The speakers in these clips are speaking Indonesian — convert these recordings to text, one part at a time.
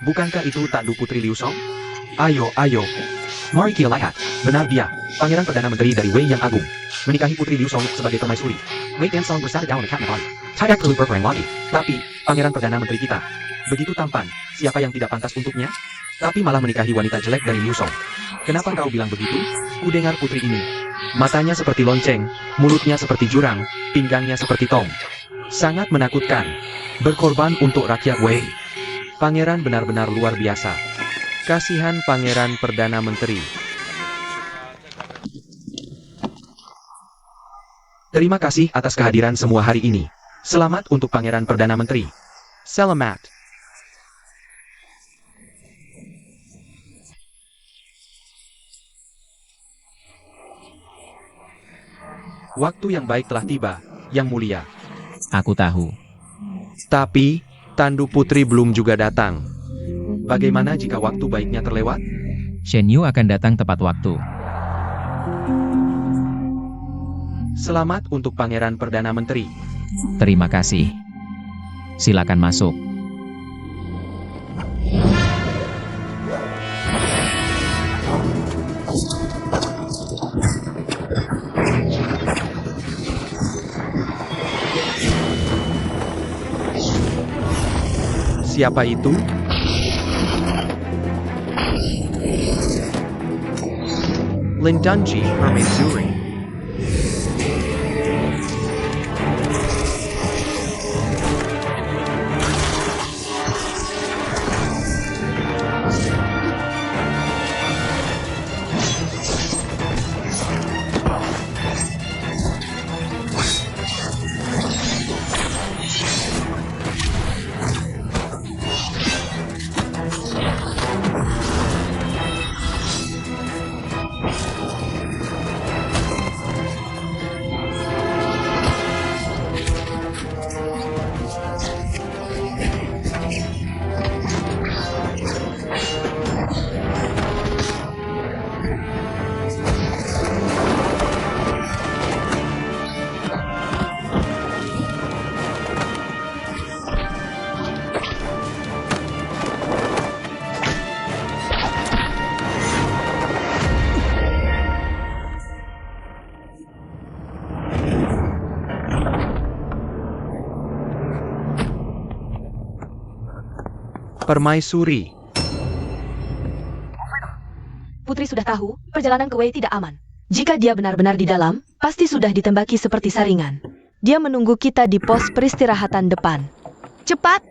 Bukankah itu Tandu Putri Liu Song? Ayo, ayo. Mari kita lihat. Benar dia, Pangeran Perdana Menteri dari Wei yang Agung. Menikahi Putri Liu Song sebagai permaisuri. Wei dan Song bersatu dalam ikat nabari. Tidak perlu berperang lagi. Tapi, Pangeran Perdana Menteri kita. Begitu tampan, siapa yang tidak pantas untuknya? Tapi malah menikahi wanita jelek dari Liu Song. Kenapa kau bilang begitu? Ku dengar putri ini. Matanya seperti lonceng, mulutnya seperti jurang, pinggangnya seperti tong. Sangat menakutkan. Berkorban untuk rakyat Wei. Pangeran benar-benar luar biasa. Kasihan Pangeran Perdana Menteri. Terima kasih atas kehadiran semua hari ini. Selamat untuk Pangeran Perdana Menteri. Selamat. Waktu yang baik telah tiba, Yang Mulia. Aku tahu. Tapi, Tandu Putri belum juga datang. Bagaimana jika waktu baiknya terlewat? Shen Yu akan datang tepat waktu. Selamat untuk Pangeran Perdana Menteri. Terima kasih. Silakan masuk. Siapa itu? Lin Dunji, Permaisuri. Permaisuri. Putri sudah tahu, perjalanan ke Wei tidak aman. Jika dia benar-benar di dalam, pasti sudah ditembaki seperti saringan. Dia menunggu kita di pos peristirahatan depan. Cepat!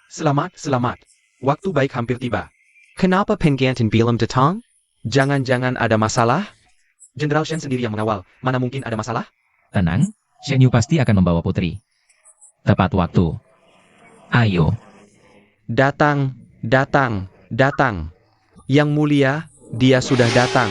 Selamat, selamat. Waktu baik hampir tiba. Kenapa penggantin Bilam datang? Jangan-jangan ada masalah? Jenderal Shen sendiri yang mengawal, mana mungkin ada masalah? Tenang, Shen Yu pasti akan membawa putri. Tepat waktu. Ayo. Datang, datang, datang. Yang Mulia, dia sudah datang.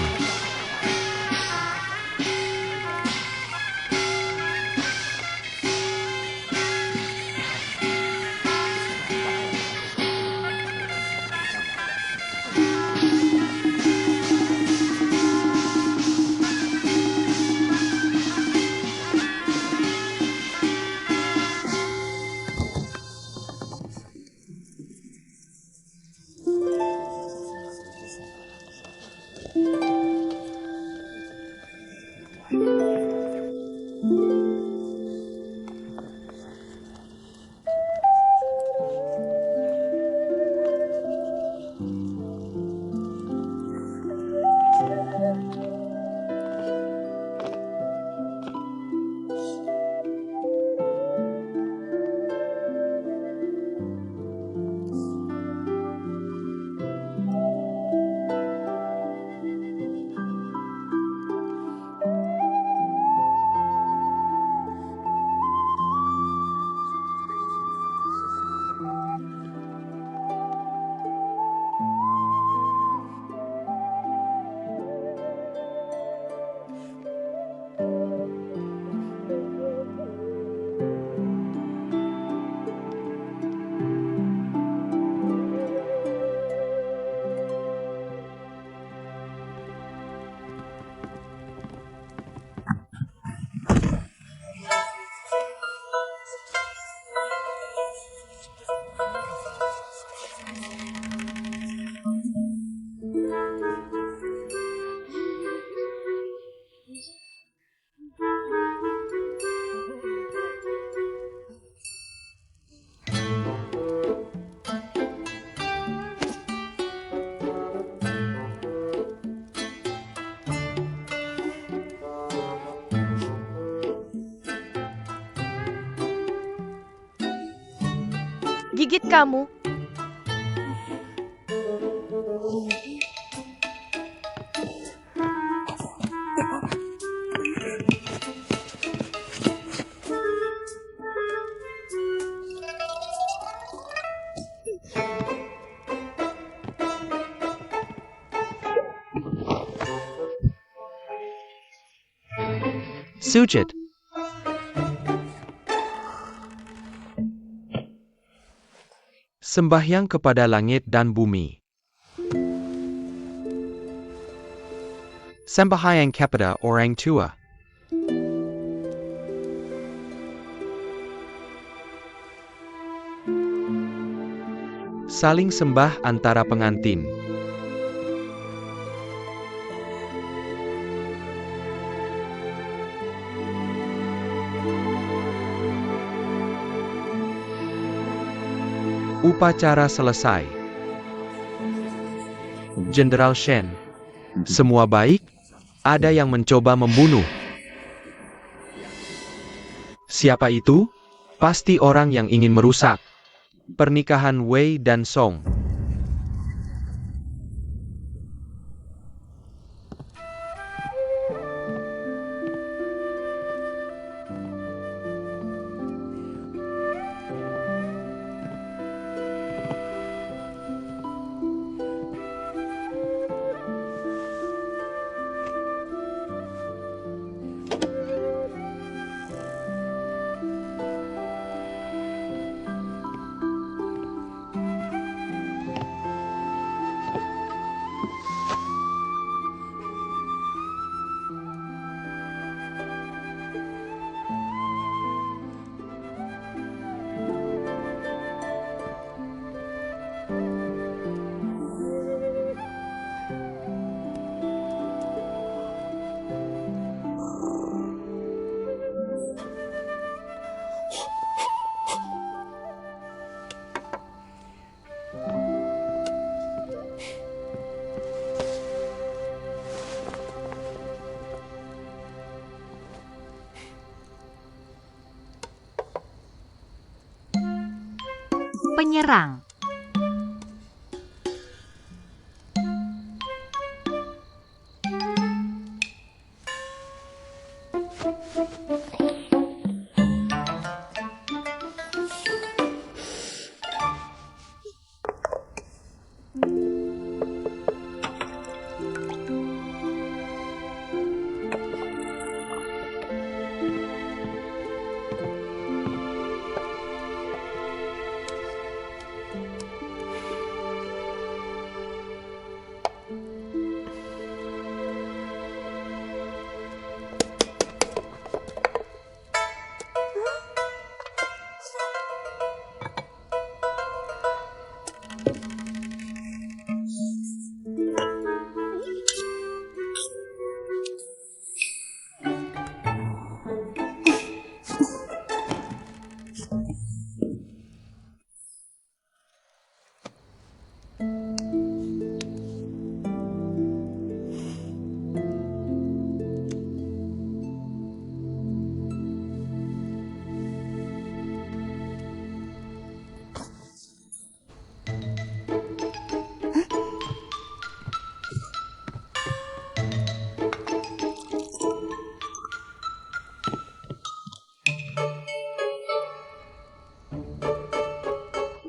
menggigit kamu. Sujud. Sembahyang kepada langit dan bumi. Sembahyang kepada orang tua. Saling sembah antara pengantin. Upacara selesai. Jenderal Shen. Semua baik, ada yang mencoba membunuh. Siapa itu? Pasti orang yang ingin merusak pernikahan Wei dan Song. Penyerang.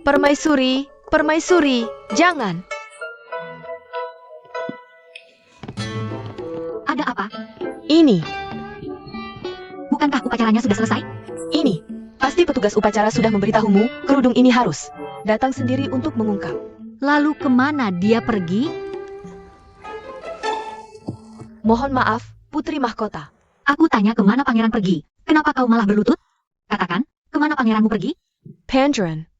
Permaisuri, permaisuri, jangan. Ada apa? Ini, Bukankah upacaranya sudah selesai? ini. Pasti petugas upacara sudah memberitahumu, kerudung ini harus datang sendiri untuk mengungkap. Lalu kemana dia pergi? Mohon maaf, Putri Mahkota. Aku tanya kemana pangeran pergi. Kenapa kau malah berlutut? Katakan, kemana pangeranmu pergi? Pandren.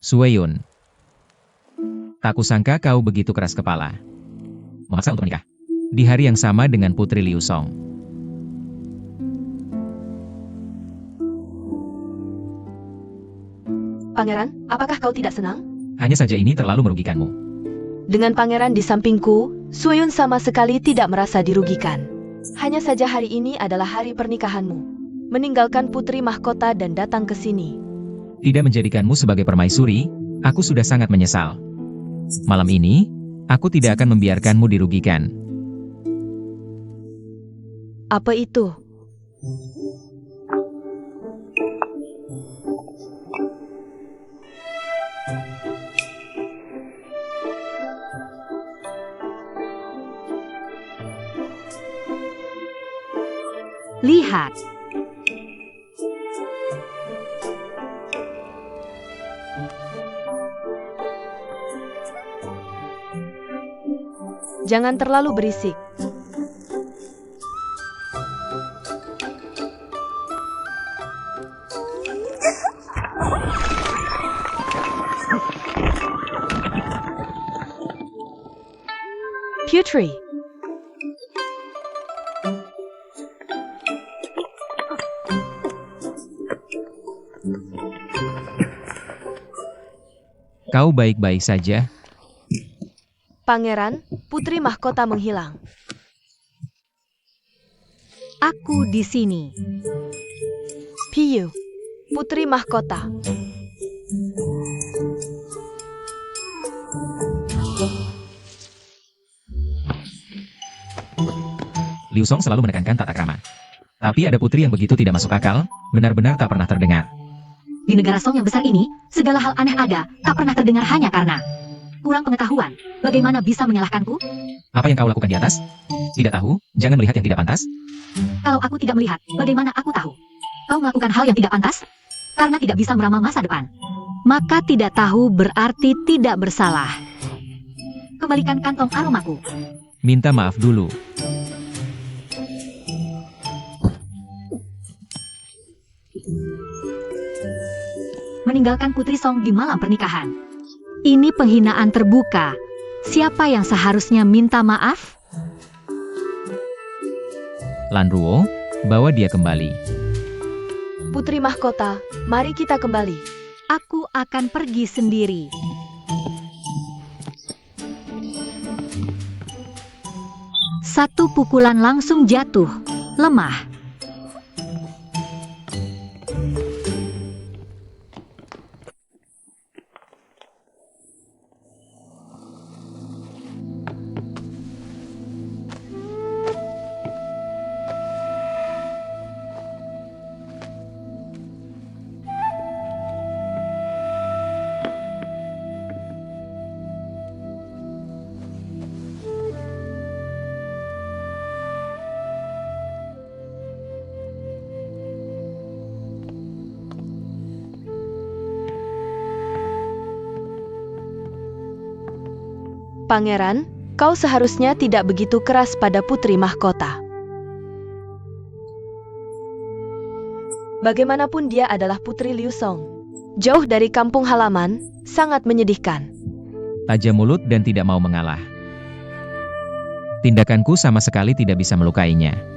Sueyun. Tak kusangka kau begitu keras kepala. Memaksa untuk menikah. Di hari yang sama dengan Putri Liu Song. Pangeran, apakah kau tidak senang? Hanya saja ini terlalu merugikanmu. Dengan pangeran di sampingku, Sueyun sama sekali tidak merasa dirugikan. Hanya saja hari ini adalah hari pernikahanmu. Meninggalkan putri mahkota dan datang ke sini. Tidak menjadikanmu sebagai permaisuri, aku sudah sangat menyesal. Malam ini, aku tidak akan membiarkanmu dirugikan. Apa itu? Lihat, Jangan terlalu berisik. Putri. Kau baik-baik saja? Pangeran, putri mahkota menghilang. aku di sini. Piyu, putri mahkota. Liu Song selalu menekankan tata krama. Tapi ada putri yang begitu tidak masuk akal, benar-benar tak pernah terdengar. Di negara Song yang besar ini, segala hal aneh ada, tak pernah terdengar hanya karena kurang pengetahuan. Bagaimana bisa menyalahkanku? Apa yang kau lakukan di atas? Tidak tahu, jangan melihat yang tidak pantas. Kalau aku tidak melihat, bagaimana aku tahu? Kau melakukan hal yang tidak pantas? Karena tidak bisa meramal masa depan. Maka tidak tahu berarti tidak bersalah. Kembalikan kantong aromaku. Minta maaf dulu. Meninggalkan Putri Song di malam pernikahan. Ini penghinaan terbuka. Siapa yang seharusnya minta maaf? Lan Ruo, bawa dia kembali. Putri mahkota, mari kita kembali. Aku akan pergi sendiri. Satu pukulan langsung jatuh, lemah. Pangeran, kau seharusnya tidak begitu keras pada putri mahkota. Bagaimanapun dia adalah putri Liu Song. Jauh dari kampung halaman, sangat menyedihkan. Tajam mulut dan tidak mau mengalah. Tindakanku sama sekali tidak bisa melukainya.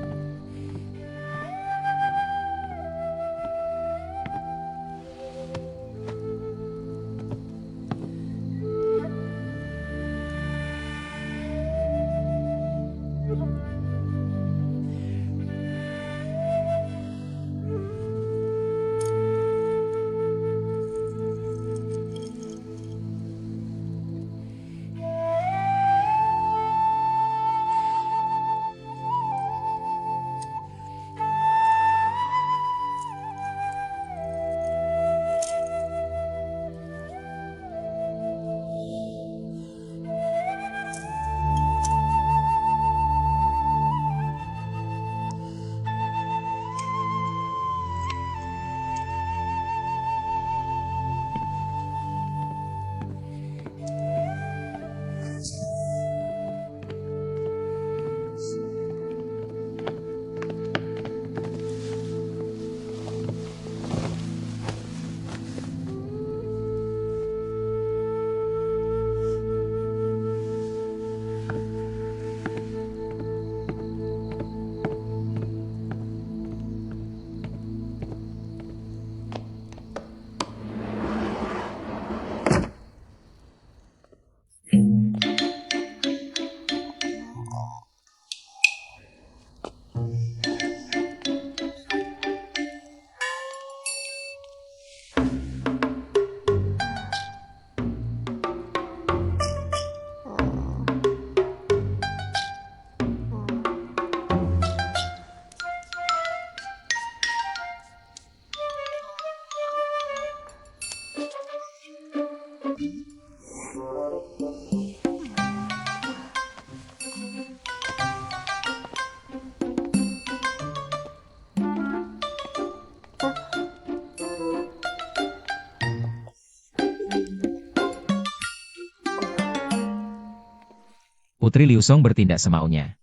Putri Liu Song bertindak semaunya.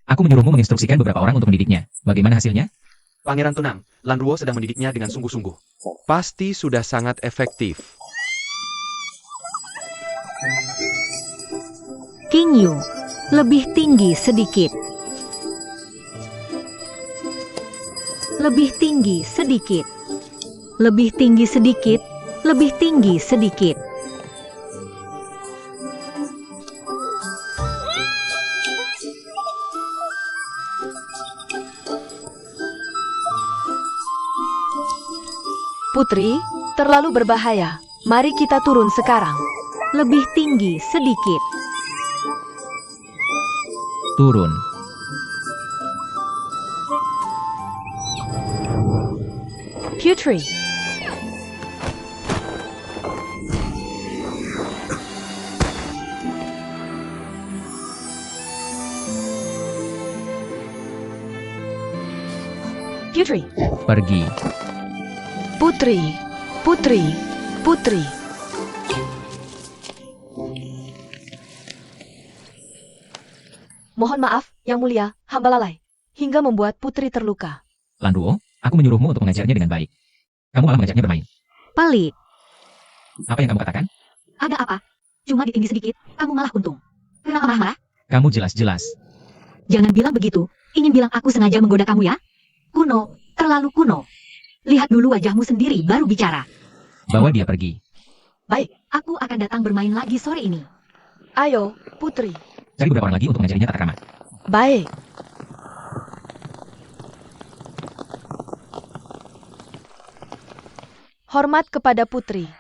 Aku menyuruhmu menginstruksikan beberapa orang untuk mendidiknya. Bagaimana hasilnya? Pangeran tenang, Lan Ruo sedang mendidiknya dengan sungguh-sungguh. Pasti sudah sangat efektif. King Yu, lebih tinggi sedikit. Lebih tinggi sedikit. Lebih tinggi sedikit. Lebih tinggi sedikit. Putri, terlalu berbahaya. Mari kita turun sekarang. Lebih tinggi sedikit. Turun. Putri, Putri, Pergi. Putri, Putri, Putri. Mohon maaf, Yang Mulia, hamba lalai. Hingga membuat Putri terluka. Lan Ruo, aku menyuruhmu untuk mengajarnya dengan baik. Kamu malah mengajaknya bermain. Pelit. Apa yang kamu katakan? Ada apa? Cuma ditinggi sedikit, kamu malah untung. Kenapa marah-marah? Kamu jelas-jelas. Jangan bilang begitu. Ingin bilang aku sengaja menggoda kamu ya? Kuno, terlalu kuno. Lihat dulu wajahmu sendiri baru bicara. Bawa dia pergi. Baik, Aku akan datang bermain lagi sore ini. ayo, Putri. Cari beberapa orang lagi untuk mengajarinya tata krama. Baik. Hormat kepada Putri.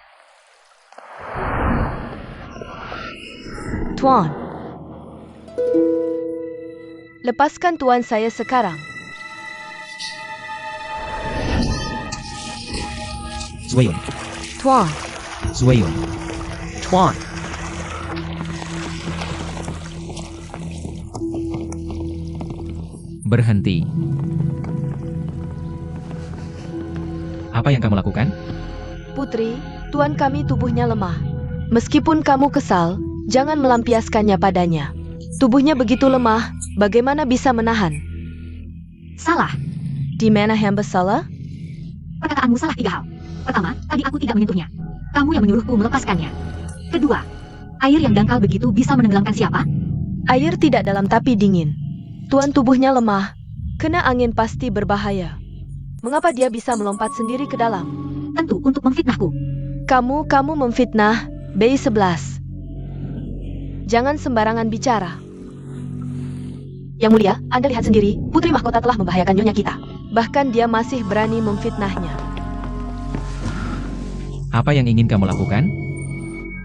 Tuan. Lepaskan tuan saya sekarang. Sueyun. Tuan. Sueyun. Tuan, Berhenti. Apa yang kamu lakukan? Putri, tuan kami tubuhnya lemah. Meskipun kamu kesal, jangan melampiaskannya padanya. Tubuhnya begitu lemah, bagaimana bisa menahan? Salah. Di mana yang bersalah? Perkataanmu salah 3 hal. Pertama, tadi aku tidak menyentuhnya. Kamu yang menyuruhku melepaskannya. Kedua, air yang dangkal begitu bisa menenggelamkan siapa? Air tidak dalam tapi dingin. Tuan tubuhnya lemah. Kena angin pasti berbahaya. Mengapa dia bisa melompat sendiri ke dalam? Tentu untuk memfitnahku. Kamu memfitnah B11. Jangan sembarangan bicara. Yang Mulia, Anda lihat sendiri, Putri Mahkota telah membahayakan nyonya kita. Bahkan dia masih berani memfitnahnya. Apa yang ingin kamu lakukan?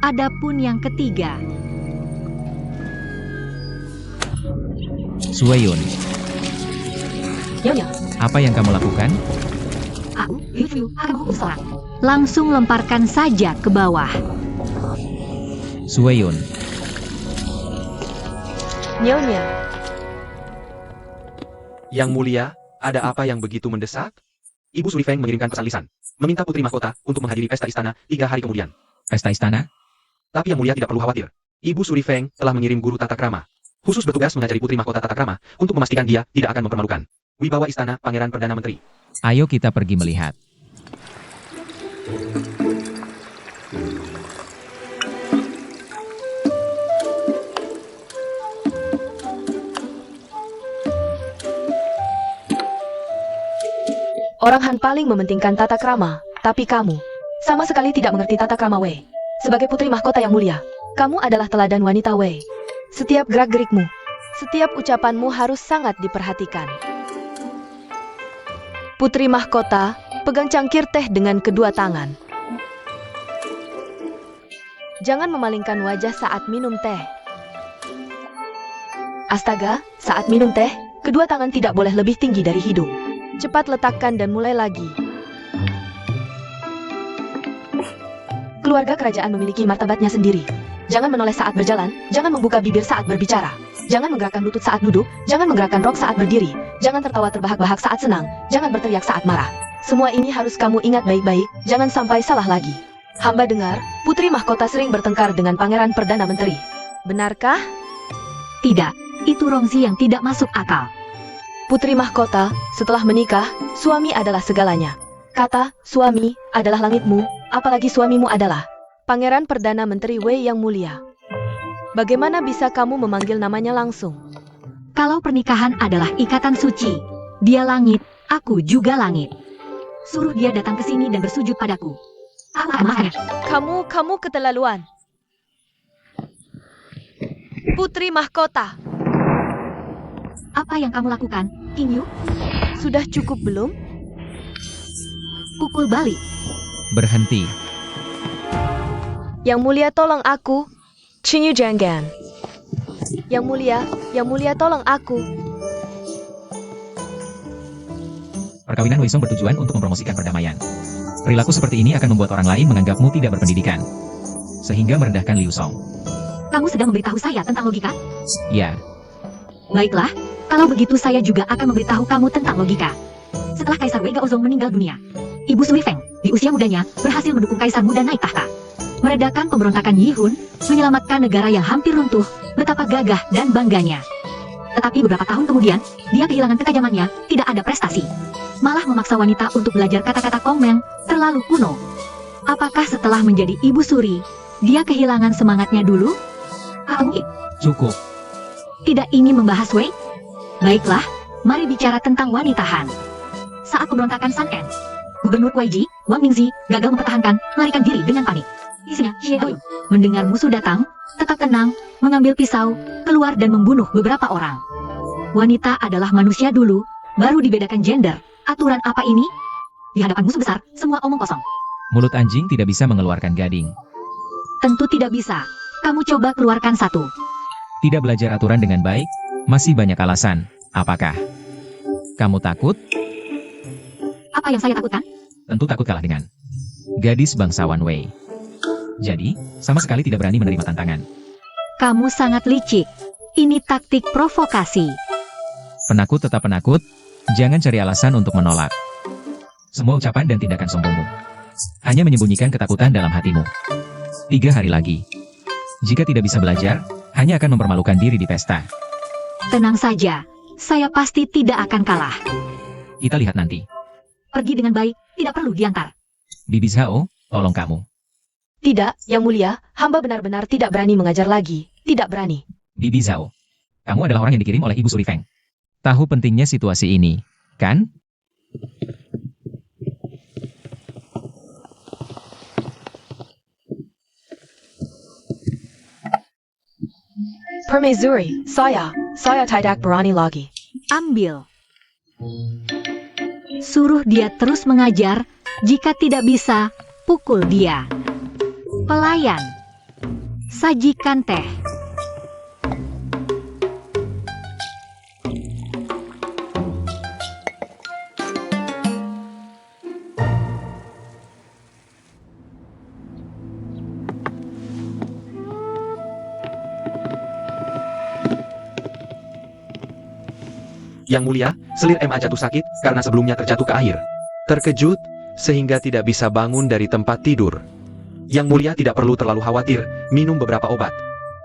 Adapun yang ketiga, Sueyun. Nyonya, Apa yang kamu lakukan? aku, Liu, akan menghukum seorang. Langsung lemparkan saja ke bawah. Sueyun. Nyonya. Yang Mulia, ada apa yang begitu mendesak? Ibu Suri Feng mengirimkan pesan lisan, meminta Putri Mahkota untuk menghadiri pesta istana 3 hari kemudian. Pesta istana? Tapi Yang Mulia tidak perlu khawatir. Ibu Suri Feng telah mengirim guru tata krama, khusus bertugas mengajari Putri Mahkota tata krama untuk memastikan dia tidak akan mempermalukan wibawa istana Pangeran Perdana Menteri. Ayo kita pergi melihat. Orang Han paling mementingkan tata krama, tapi kamu sama sekali tidak mengerti tata krama Wei. Sebagai Putri Mahkota yang mulia, kamu adalah teladan wanita Wei. Setiap gerak-gerikmu, setiap ucapanmu harus sangat diperhatikan. Putri Mahkota, pegang cangkir teh dengan kedua tangan. Jangan memalingkan wajah saat minum teh. Astaga, saat minum teh, kedua tangan tidak boleh lebih tinggi dari hidung. Cepat letakkan dan mulai lagi. Keluarga kerajaan memiliki martabatnya sendiri. Jangan menoleh saat berjalan, jangan membuka bibir saat berbicara. Jangan menggerakkan lutut saat duduk, jangan menggerakkan rok saat berdiri. Jangan tertawa terbahak-bahak saat senang, jangan berteriak saat marah. Semua ini harus kamu ingat baik-baik, jangan sampai salah lagi. Hamba dengar, Putri Mahkota sering bertengkar dengan Pangeran Perdana Menteri. Benarkah? Tidak, itu Rongzi yang tidak masuk akal. Putri Mahkota, setelah menikah, suami adalah segalanya. Kata, suami adalah langitmu, apalagi suamimu adalah Pangeran Perdana Menteri Wei yang mulia. Bagaimana bisa kamu memanggil namanya langsung? Kalau pernikahan adalah ikatan suci, dia langit, aku juga langit. Suruh dia datang ke sini dan bersujud padaku. Aku akan memaafkannya. Kamu keterlaluan. Putri Mahkota, Apa yang kamu lakukan, King Yu? sudah cukup belum? Pukul balik. Berhenti. Yang mulia tolong aku. Qingyu Zhanggan. Yang mulia tolong aku. Perkawinan Wei Song bertujuan untuk mempromosikan perdamaian. Perilaku seperti ini akan membuat orang lain menganggapmu tidak berpendidikan, sehingga merendahkan Liu Song. Kamu sedang memberitahu saya tentang logika? Ya, Baiklah, kalau begitu saya juga akan memberitahu kamu tentang logika. Setelah Kaisar Wei Gaozong meninggal dunia, Ibu Sui Feng, di usia mudanya, berhasil mendukung Kaisar muda naik tahta. Meredakan pemberontakan Yi Hun, menyelamatkan negara yang hampir runtuh, betapa gagah dan bangganya. Tetapi beberapa tahun kemudian, dia kehilangan ketajamannya, tidak ada prestasi. Malah memaksa wanita untuk belajar kata-kata Kongmeng, terlalu kuno. Apakah setelah menjadi Ibu Suri, dia kehilangan semangatnya dulu? Atau mungkin cukup. tidak ingin membahas Wei? Baiklah, mari bicara tentang wanita Han. Saat pemberontakan San En, Gubernur Kuai-ji, Wang Ningzi, gagal mempertahankan, melarikan diri dengan panik. Istrinya, Xie Dou, mendengar musuh datang, tetap tenang, mengambil pisau, keluar dan membunuh beberapa orang. Wanita adalah manusia dulu, baru dibedakan gender. Aturan apa ini? Di hadapan musuh besar, semua omong kosong. Mulut anjing tidak bisa mengeluarkan gading. Tentu tidak bisa. Kamu coba keluarkan satu. Tidak belajar aturan dengan baik, masih banyak alasan. Apakah kamu takut? Apa yang saya takutkan? Tentu takut kalah dengan gadis bangsawan Wei. Jadi, sama sekali tidak berani menerima tantangan. Kamu sangat licik. Ini taktik provokasi. Penakut tetap penakut, jangan cari alasan untuk menolak. Semua ucapan dan tindakan sombongmu hanya menyembunyikan ketakutan dalam hatimu. 3 hari lagi, jika tidak bisa belajar, hanya akan mempermalukan diri di pesta. Tenang saja, saya pasti tidak akan kalah. Kita lihat nanti. Pergi dengan baik, tidak perlu diantar. Bibi Zhao, tolong kamu. Tidak, Yang Mulia, hamba benar-benar tidak berani mengajar lagi. Tidak berani. Bibi Zhao, kamu adalah orang yang dikirim oleh Ibu Suri Feng. Tahu pentingnya situasi ini, kan? Permaisuri, saya tidak berani lagi. Ambil. Suruh dia terus mengajar, jika tidak bisa, pukul dia. Pelayan, sajikan teh. Yang Mulia, selir MA jatuh sakit karena sebelumnya terjatuh ke air. Terkejut, sehingga tidak bisa bangun dari tempat tidur. Yang Mulia tidak perlu terlalu khawatir, minum beberapa obat.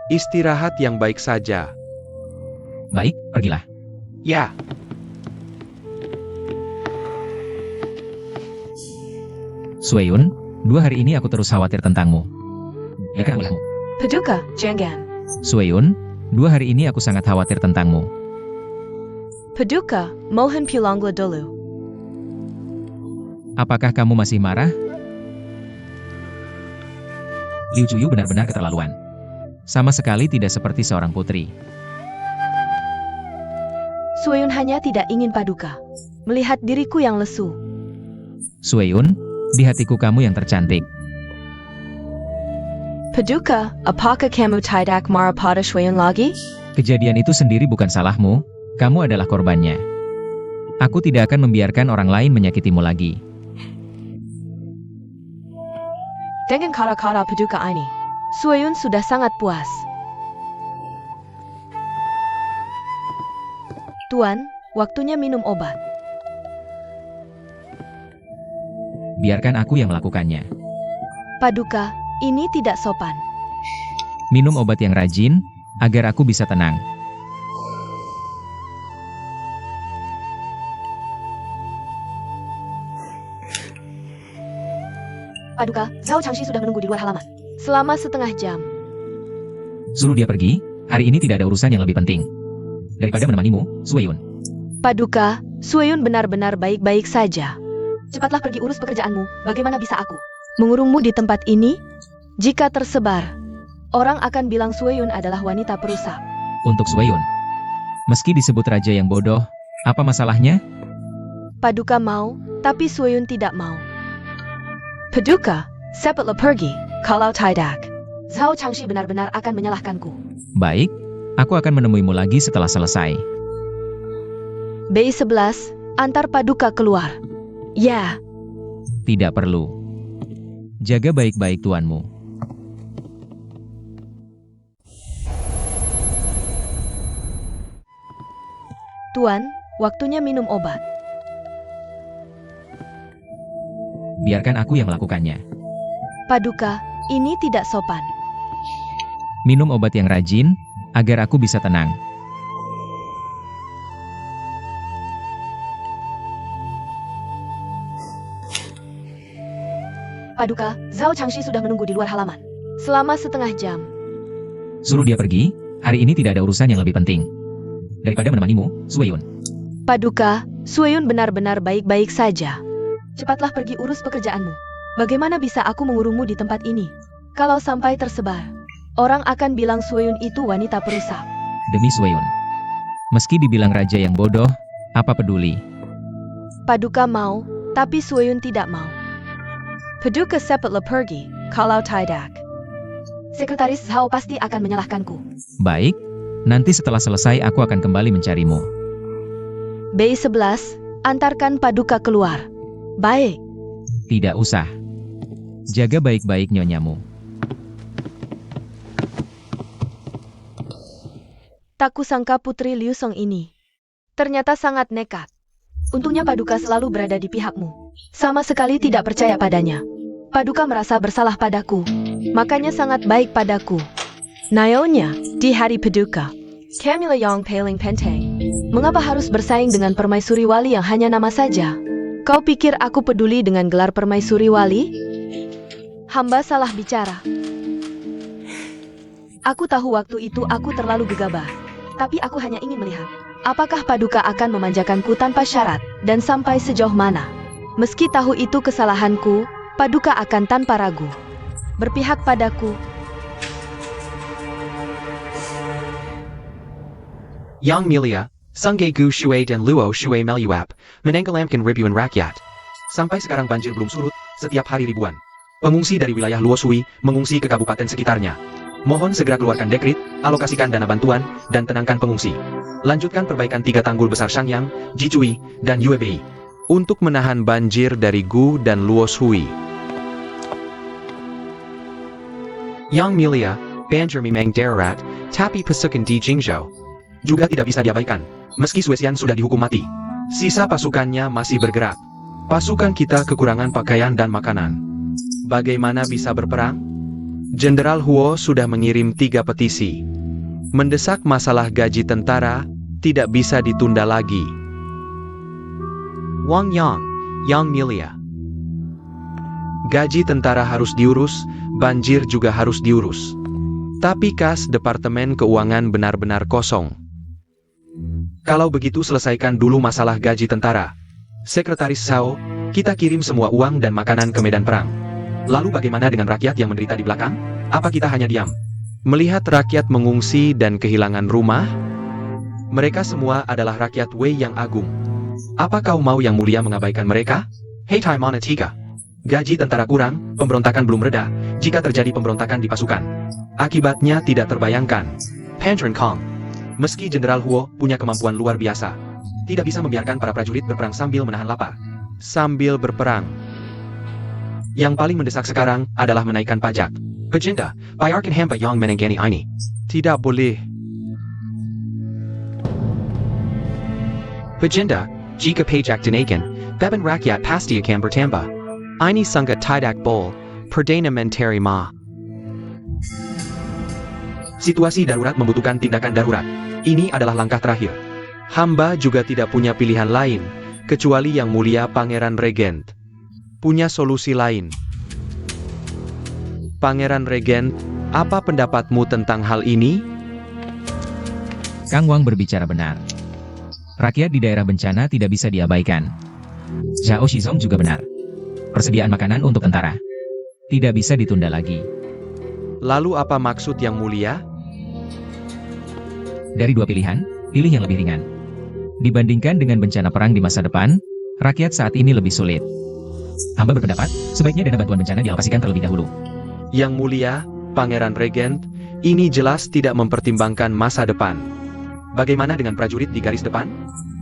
Istirahat yang baik saja. Baik, pergilah. Ya, Sueyun, 2 hari ini aku terus khawatir tentangmu. Ya kan, olehmu. Paduka, Zhanggan. Sueyun, 2 hari ini aku sangat khawatir tentangmu. Paduka, mohon pulanglah dulu. Apakah kamu masih marah? Liu Juyu benar-benar keterlaluan. Sama sekali tidak seperti seorang putri. Sueyun hanya tidak ingin Paduka melihat diriku yang lesu. Sueyun, di hatiku kamu yang tercantik. Paduka, apakah kamu tidak marah pada Sueyun lagi? Kejadian itu sendiri bukan salahmu, kamu adalah korbannya. Aku tidak akan membiarkan orang lain menyakitimu lagi. Dengan kata-kata Paduka ini, Sueyun sudah sangat puas. Tuan, Waktunya minum obat. Biarkan aku yang melakukannya. Paduka, ini tidak sopan. Minum obat yang rajin, agar aku bisa tenang. Paduka, Zhao Changshi sudah menunggu di luar halaman. Selama setengah jam. Suruh dia pergi, hari ini tidak ada urusan yang lebih penting. Daripada menemanimu, Sueyun. Paduka, Sueyun benar-benar baik-baik saja. Cepatlah pergi urus pekerjaanmu, bagaimana bisa aku mengurungmu di tempat ini? Jika tersebar, orang akan bilang Sueyun adalah wanita perusak. Untuk Sueyun. Meski disebut raja yang bodoh, apa masalahnya? Paduka mau, tapi Sueyun tidak mau. Paduka, cepatlah pergi, kalau tidak, Zhao Changshi benar-benar akan menyalahkanku. Baik, aku akan menemuimu lagi setelah selesai. B11, antar Paduka keluar. Ya, Tidak perlu. Jaga baik-baik tuanmu. Tuan, waktunya minum obat. Biarkan aku yang melakukannya. Paduka, ini tidak sopan. Minum obat yang rajin, agar aku bisa tenang. Paduka, Zhao Changshi sudah menunggu di luar halaman. Selama setengah jam. Suruh dia pergi, hari ini tidak ada urusan yang lebih penting. Daripada menemanimu, Sueyun. Paduka, Sueyun benar-benar baik-baik saja. Cepatlah pergi urus pekerjaanmu. Bagaimana bisa aku mengurungmu di tempat ini? Kalau sampai tersebar, orang akan bilang Sueyun itu wanita perusak. Demi Sueyun. Meski dibilang raja yang bodoh, apa peduli? Paduka mau, tapi Sueyun tidak mau. Paduka cepatlah pergi, kalau tidak, Sekretaris Zhao pasti akan menyalahkanku. Baik, nanti setelah selesai aku akan kembali mencarimu. B11, antarkan Paduka keluar. Baik. Tidak usah. Jaga baik-baik nyonyamu. Tak kusangka Putri Liu Song ini ternyata sangat nekat. Untungnya Paduka selalu berada di pihakmu. Sama sekali tidak percaya padanya. Paduka merasa bersalah padaku, makanya sangat baik padaku. Nayonya, di hari Paduka, Camilla Yong paling penting. Mengapa harus bersaing dengan permaisuri wali yang hanya nama saja? Kau pikir aku peduli dengan gelar permaisuri wali? Hamba salah bicara. Aku tahu waktu itu aku terlalu gegabah. Tapi aku hanya ingin melihat, apakah Paduka akan memanjakanku tanpa syarat, dan sampai sejauh mana. Meski tahu itu kesalahanku, Paduka akan tanpa ragu berpihak padaku. Yang Milia, Sungge Gu Shui dan Luo Shui Meluap, menenggelamkan ribuan rakyat. Sampai sekarang banjir belum surut, setiap hari ribuan pengungsi dari wilayah Luo Shui mengungsi ke kabupaten sekitarnya. Mohon segera keluarkan dekret, alokasikan dana bantuan, dan tenangkan pengungsi. Lanjutkan perbaikan 3 tanggul besar Shangyang, Jicui, dan Yuebei untuk menahan banjir dari Gu dan Luo Shui. Yang Milia, banjir memang darurat, tapi pasukan di Jingzhou juga tidak bisa diabaikan. Meski Suesian sudah dihukum mati, sisa pasukannya masih bergerak. Pasukan kita kekurangan pakaian dan makanan. Bagaimana bisa berperang? Jenderal Huo sudah mengirim 3 petisi. Mendesak masalah gaji tentara tidak bisa ditunda lagi. Wang Yang Milia. Gaji tentara harus diurus, banjir juga harus diurus. Tapi kas Departemen Keuangan benar-benar kosong. Kalau begitu selesaikan dulu masalah gaji tentara. Sekretaris Zhao, kita kirim semua uang dan makanan ke medan perang. Lalu bagaimana dengan rakyat yang menderita di belakang? Apa kita hanya diam melihat rakyat mengungsi dan kehilangan rumah? Mereka semua adalah rakyat Wei yang agung. Apa kau mau yang mulia mengabaikan mereka? Hei Taimana 3. Gaji tentara kurang, pemberontakan belum reda, jika terjadi pemberontakan di pasukan. Akibatnya tidak terbayangkan. Pantren Kong. Meski Jenderal Huo punya kemampuan luar biasa, tidak bisa membiarkan para prajurit berperang sambil menahan lapar. Sambil berperang. Yang paling mendesak sekarang adalah menaikkan pajak. Pecinta, bayarkan hamba yang menanggani ini. Tidak boleh. Bajinda, jika pajak dinaikkan, beban rakyat pasti akan bertambah. Ini sangat tidak bol, perdana menteri ma. Situasi darurat membutuhkan tindakan darurat. Ini adalah langkah terakhir. Hamba juga tidak punya pilihan lain, kecuali Yang Mulia Pangeran Regent. Punya solusi lain. Pangeran Regent, apa pendapatmu tentang hal ini? Kang Wang berbicara benar. Rakyat di daerah bencana tidak bisa diabaikan. Zhao Shizong juga benar. Persediaan makanan untuk tentara tidak bisa ditunda lagi. Lalu apa maksud Yang Mulia? Dari dua pilihan, pilih yang lebih ringan. Dibandingkan dengan bencana perang di masa depan, rakyat saat ini lebih sulit. Hamba berpendapat, sebaiknya dana bantuan bencana dialokasikan terlebih dahulu. Yang Mulia, Pangeran Regent, ini jelas tidak mempertimbangkan masa depan. Bagaimana dengan prajurit di garis depan?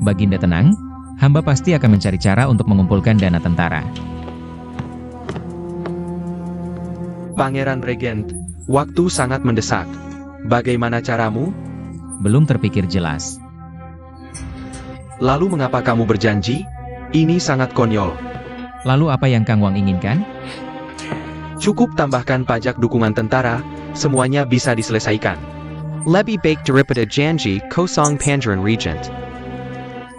Baginda tenang, hamba pasti akan mencari cara untuk mengumpulkan dana tentara. Pangeran Regent, waktu sangat mendesak. Bagaimana caramu? Belum terpikir jelas. Lalu mengapa kamu berjanji? Ini sangat konyol. Lalu apa yang Kang Wang inginkan? Cukup tambahkan pajak dukungan tentara, semuanya bisa diselesaikan. Lebih baik daripada janji kosong Pangeran Regent.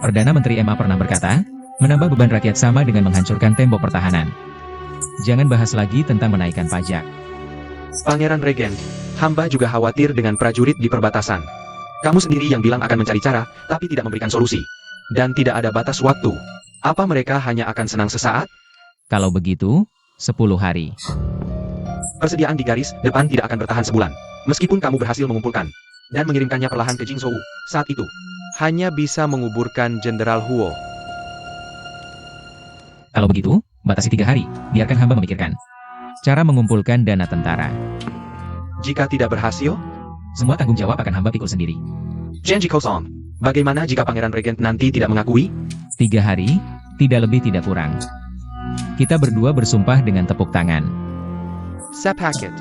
Perdana Menteri MA pernah berkata, menambah beban rakyat sama dengan menghancurkan tembok pertahanan. Jangan bahas lagi tentang menaikkan pajak. Pangeran Regent, hamba juga khawatir dengan prajurit di perbatasan. Kamu sendiri yang bilang akan mencari cara, tapi tidak memberikan solusi. Dan tidak ada batas waktu. Apa mereka hanya akan senang sesaat? Kalau begitu, 10 hari. Persediaan di garis depan tidak akan bertahan sebulan. Meskipun kamu berhasil mengumpulkan dan mengirimkannya perlahan ke Jingzhou, saat itu Hanya bisa menguburkan Jenderal Huo. Kalau begitu, batasi 3 hari, biarkan hamba memikirkan cara mengumpulkan dana tentara. jika tidak berhasil, Semua tanggung jawab akan hamba pikul sendiri. janji kosong. Bagaimana jika Pangeran Regent nanti tidak mengakui? 3 hari, tidak lebih tidak kurang. Kita berdua bersumpah dengan tepuk tangan. Sepaket.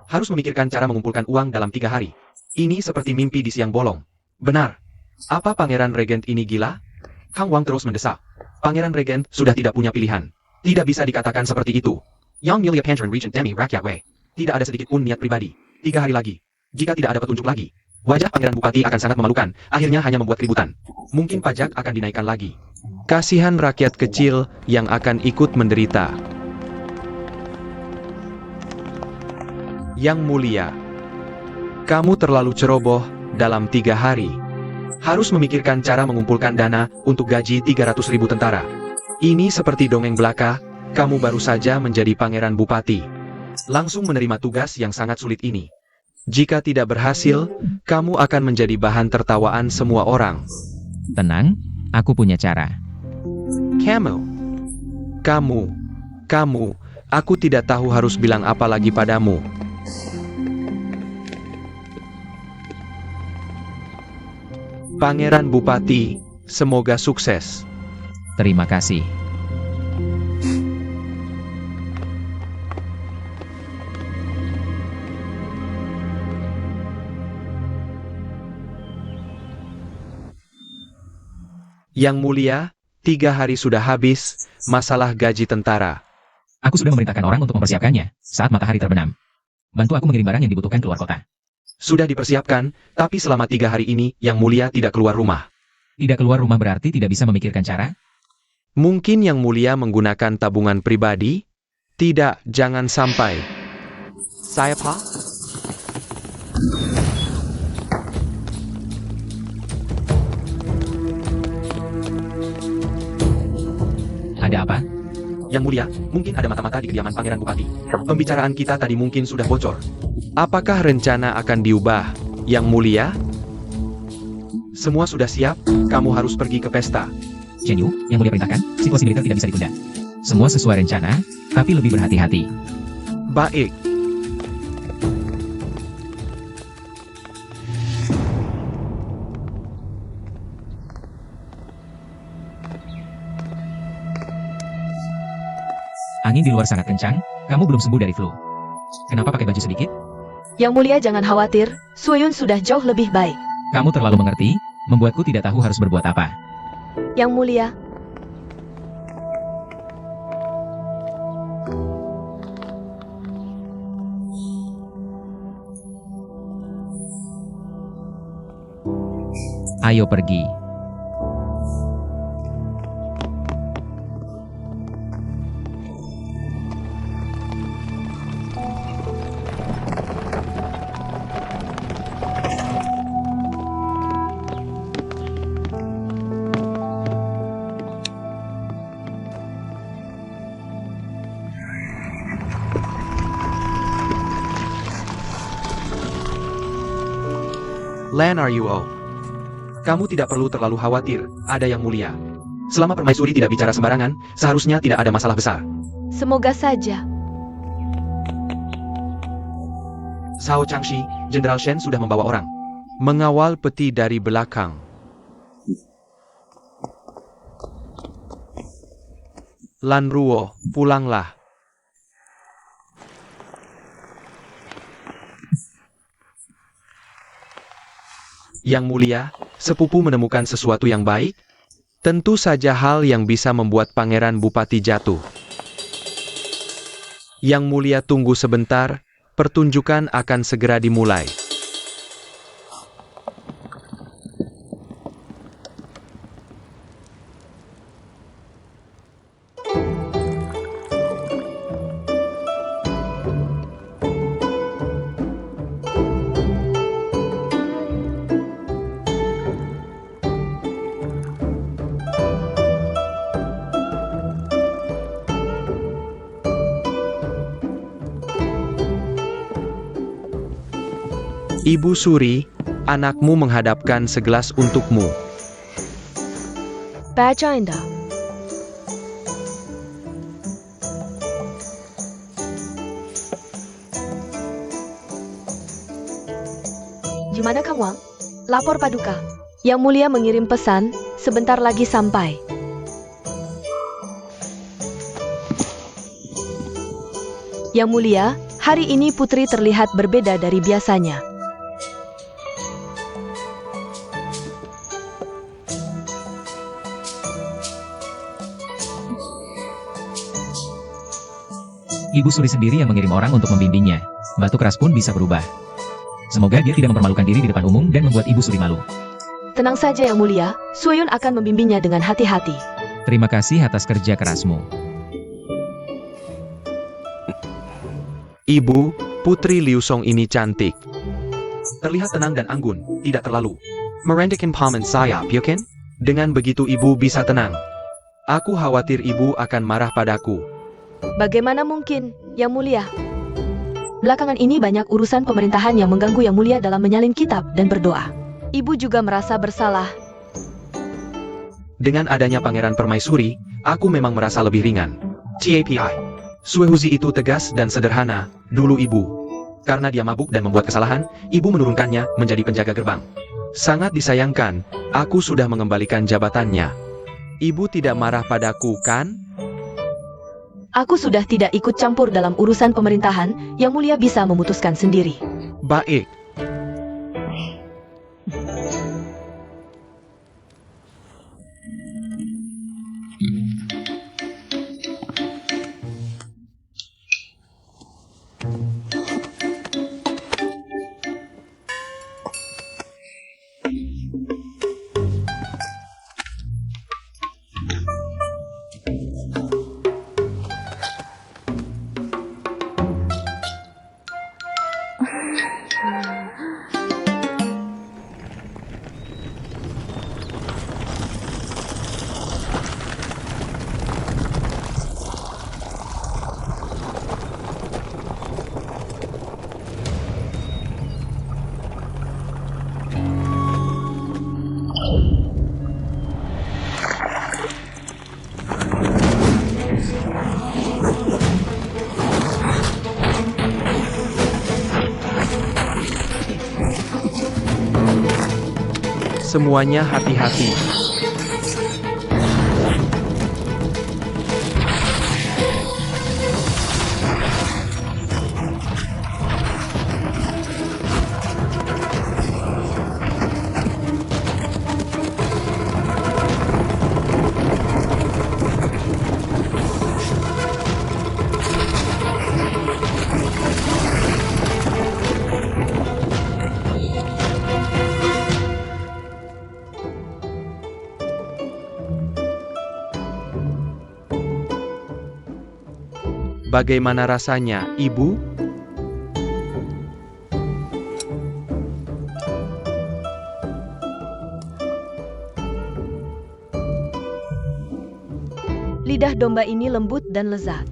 Harus memikirkan cara mengumpulkan uang dalam 3 hari. Ini seperti mimpi di siang bolong. Benar. Apa Pangeran Regent ini gila? Kang Wang terus mendesak. Pangeran Regent sudah tidak punya pilihan. Tidak bisa dikatakan seperti itu. Yang Mulia Pangeran Regent demi rakyat Wei. Tidak ada sedikit pun niat pribadi. 3 hari lagi. Jika tidak ada petunjuk lagi, wajah Pangeran Bupati akan sangat memalukan. Akhirnya hanya membuat keributan. Mungkin pajak akan dinaikkan lagi. Kasihan rakyat kecil yang akan ikut menderita. Yang Mulia, kamu terlalu ceroboh dalam 3 hari. Harus memikirkan cara mengumpulkan dana untuk gaji 300.000 tentara. Ini seperti dongeng belaka, kamu baru saja menjadi Pangeran Bupati. Langsung menerima tugas yang sangat sulit ini. Jika tidak berhasil, kamu akan menjadi bahan tertawaan semua orang. Tenang, aku punya cara. Kamu, aku tidak tahu harus bilang apa lagi padamu. Pangeran Bupati, semoga sukses. Terima kasih. Yang Mulia, 3 hari sudah habis, masalah gaji tentara. Aku sudah memerintahkan orang untuk mempersiapkannya saat matahari terbenam. Bantu aku mengirim barang yang dibutuhkan keluar kota. Sudah dipersiapkan, tapi selama 3 hari ini, Yang Mulia tidak keluar rumah. Tidak keluar rumah berarti tidak bisa memikirkan cara? Mungkin Yang Mulia menggunakan tabungan pribadi? Tidak, jangan sampai. Saya Pak? Ada apa? Yang Mulia, mungkin ada mata-mata di kediaman Pangeran Bupati. Pembicaraan kita tadi mungkin sudah bocor. Apakah rencana akan diubah, Yang Mulia? Semua sudah siap, kamu harus pergi ke pesta. Chen Yu, yang mulia perintahkan, situasi militer tidak bisa ditunda. Semua sesuai rencana, tapi lebih berhati-hati. Baik. di luar sangat kencang, kamu belum sembuh dari flu. Kenapa pakai baju sedikit? Yang mulia jangan khawatir, Suyun sudah jauh lebih baik. Kamu terlalu mengerti, membuatku tidak tahu harus berbuat apa. Yang mulia, Ayo pergi. Lan Ruo. Kamu tidak perlu terlalu khawatir, ada yang mulia. Selama permaisuri tidak bicara sembarangan, seharusnya tidak ada masalah besar. semoga saja. Sao Changshi, Jenderal Shen sudah membawa orang. Mengawal peti dari belakang. Lan Ruo, pulanglah. Yang mulia, sepupu menemukan sesuatu yang baik? Tentu saja hal yang bisa membuat Pangeran Bupati jatuh. Yang mulia tunggu sebentar, pertunjukan akan segera dimulai. Ibu Suri, anakmu menghadapkan segelas untukmu. Bacanda. Gimana Kang Wang? Lapor Paduka. Yang mulia mengirim pesan, sebentar lagi sampai. Yang mulia, hari ini putri terlihat berbeda dari biasanya. Ibu Suri sendiri yang mengirim orang untuk membimbingnya. Batu keras pun bisa berubah. Semoga dia tidak mempermalukan diri di depan umum dan membuat Ibu Suri malu. Tenang saja Yang Mulia, Suyun akan membimbingnya dengan hati-hati. Terima kasih atas kerja kerasmu. Ibu, Putri Liu Song ini cantik. Terlihat tenang dan anggun, tidak terlalu merendahkan paman saya, Pyoken. Dengan begitu ibu bisa tenang. Aku khawatir ibu akan marah padaku. Bagaimana mungkin, Yang Mulia? Belakangan ini banyak urusan pemerintahan yang mengganggu Yang Mulia dalam menyalin kitab dan berdoa. Ibu juga merasa bersalah. Dengan adanya Pangeran Permaisuri, aku memang merasa lebih ringan. CAPI. Suehuzi itu tegas dan sederhana, dulu ibu. Karena dia mabuk dan membuat kesalahan, ibu menurunkannya menjadi penjaga gerbang. Sangat disayangkan, aku sudah mengembalikan jabatannya. Ibu tidak marah padaku, kan? Aku sudah tidak ikut campur dalam urusan pemerintahan, Yang Mulia bisa memutuskan sendiri. Baik. Semuanya hati-hati. Bagaimana rasanya, Ibu? Lidah domba ini lembut dan lezat.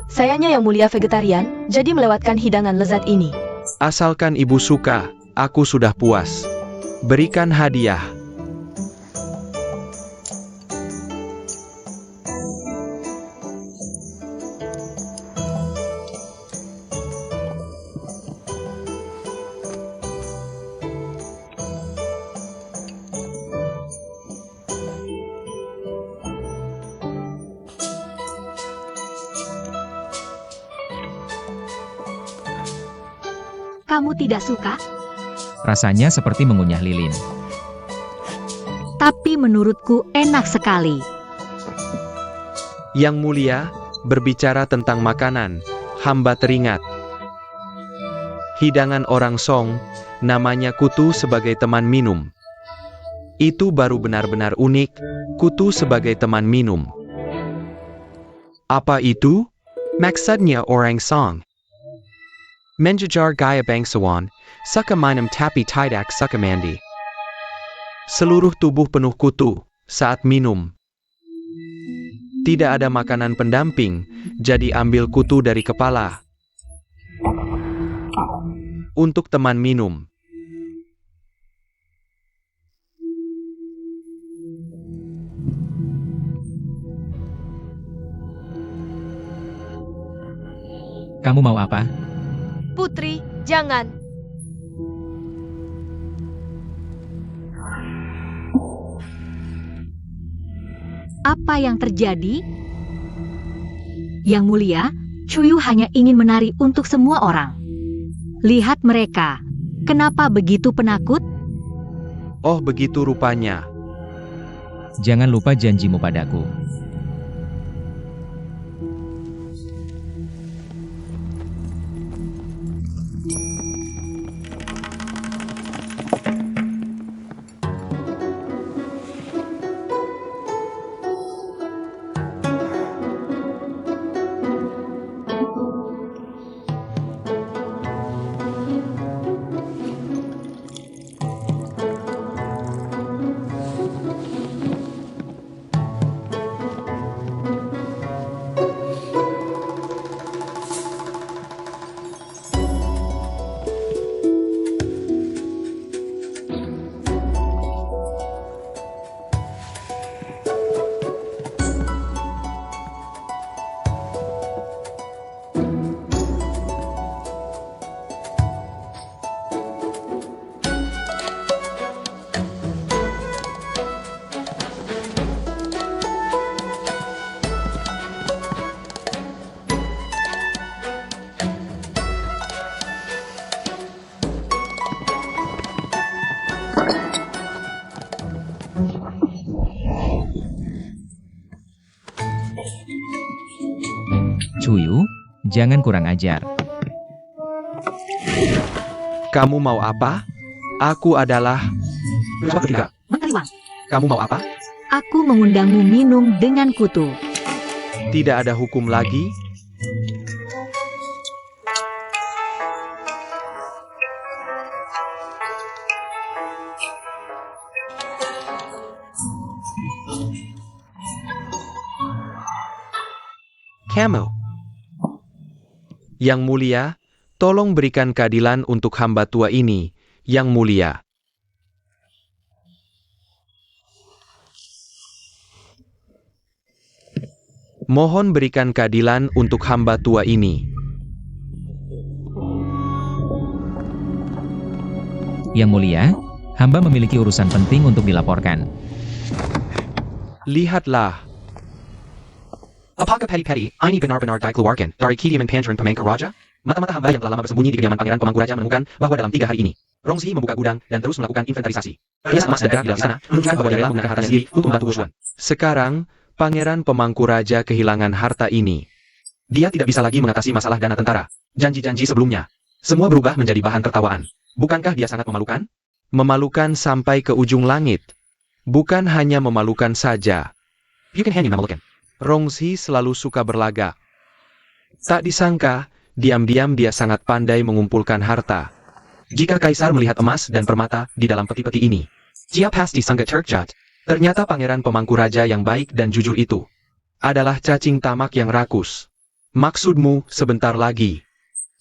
Sayangnya Yang Mulia vegetarian, jadi melewatkan hidangan lezat ini. Asalkan Ibu suka, aku sudah puas. Berikan hadiah. Kamu tidak suka? Rasanya seperti mengunyah lilin. Tapi menurutku enak sekali. Yang Mulia, berbicara tentang makanan, hamba teringat. Hidangan orang Song, namanya kutu sebagai teman minum. Itu baru benar-benar unik, kutu sebagai teman minum. Apa itu? Maksudnya orang Song. Menjajar gaya bangsawan, suka minum tapi tidak suka mandi. Seluruh tubuh penuh kutu saat minum. Tidak ada makanan pendamping, jadi ambil kutu dari kepala. Untuk teman minum. Kamu mau apa? Putri, jangan. Apa yang terjadi? Yang Mulia, Chuyu hanya ingin menari untuk semua orang. Lihat mereka. Kenapa begitu penakut? Oh, begitu rupanya. Jangan lupa janjimu padaku. Chuyu, jangan kurang ajar. Kamu mau apa? Aku adalah... Sobat ketiga, Mengeriwang. kamu mau apa? Aku mengundangmu minum dengan kutu. Tidak ada hukum lagi? Kamu. Yang Mulia, tolong berikan keadilan untuk hamba tua ini, Yang Mulia. Mohon berikan keadilan untuk hamba tua ini. Yang Mulia, hamba memiliki urusan penting untuk dilaporkan. Lihatlah, Apakah peri-peri, ini benar-benar dikeluarkan dari kediaman Pangeran Pemangku Raja? Mata-mata hamba yang telah lama bersembunyi di kediaman Pangeran Pemangku Raja menemukan bahwa dalam 3 hari ini, Rongzi membuka gudang dan terus melakukan inventarisasi. Ia sama segera di dalam sana, menunjukkan bahwa dia rela menggunakan hartanya sendiri untuk membantu Wusuan. sekarang Pangeran Pemangku Raja kehilangan harta ini. Dia tidak bisa lagi mengatasi masalah dana tentara. Janji-janji sebelumnya. Semua berubah menjadi bahan tertawaan. Bukankah dia sangat memalukan? Memalukan sampai ke ujung langit. Bukan hanya memalukan saja. You can hand me memalukan. Rongzi selalu suka berlagak. Tak disangka, diam-diam dia sangat pandai mengumpulkan harta. Jika Kaisar melihat emas dan permata di dalam peti-peti ini, dia pasti sangat terkejut. Ternyata pangeran pemangku raja yang baik dan jujur itu adalah cacing tamak yang rakus. Maksudmu sebentar lagi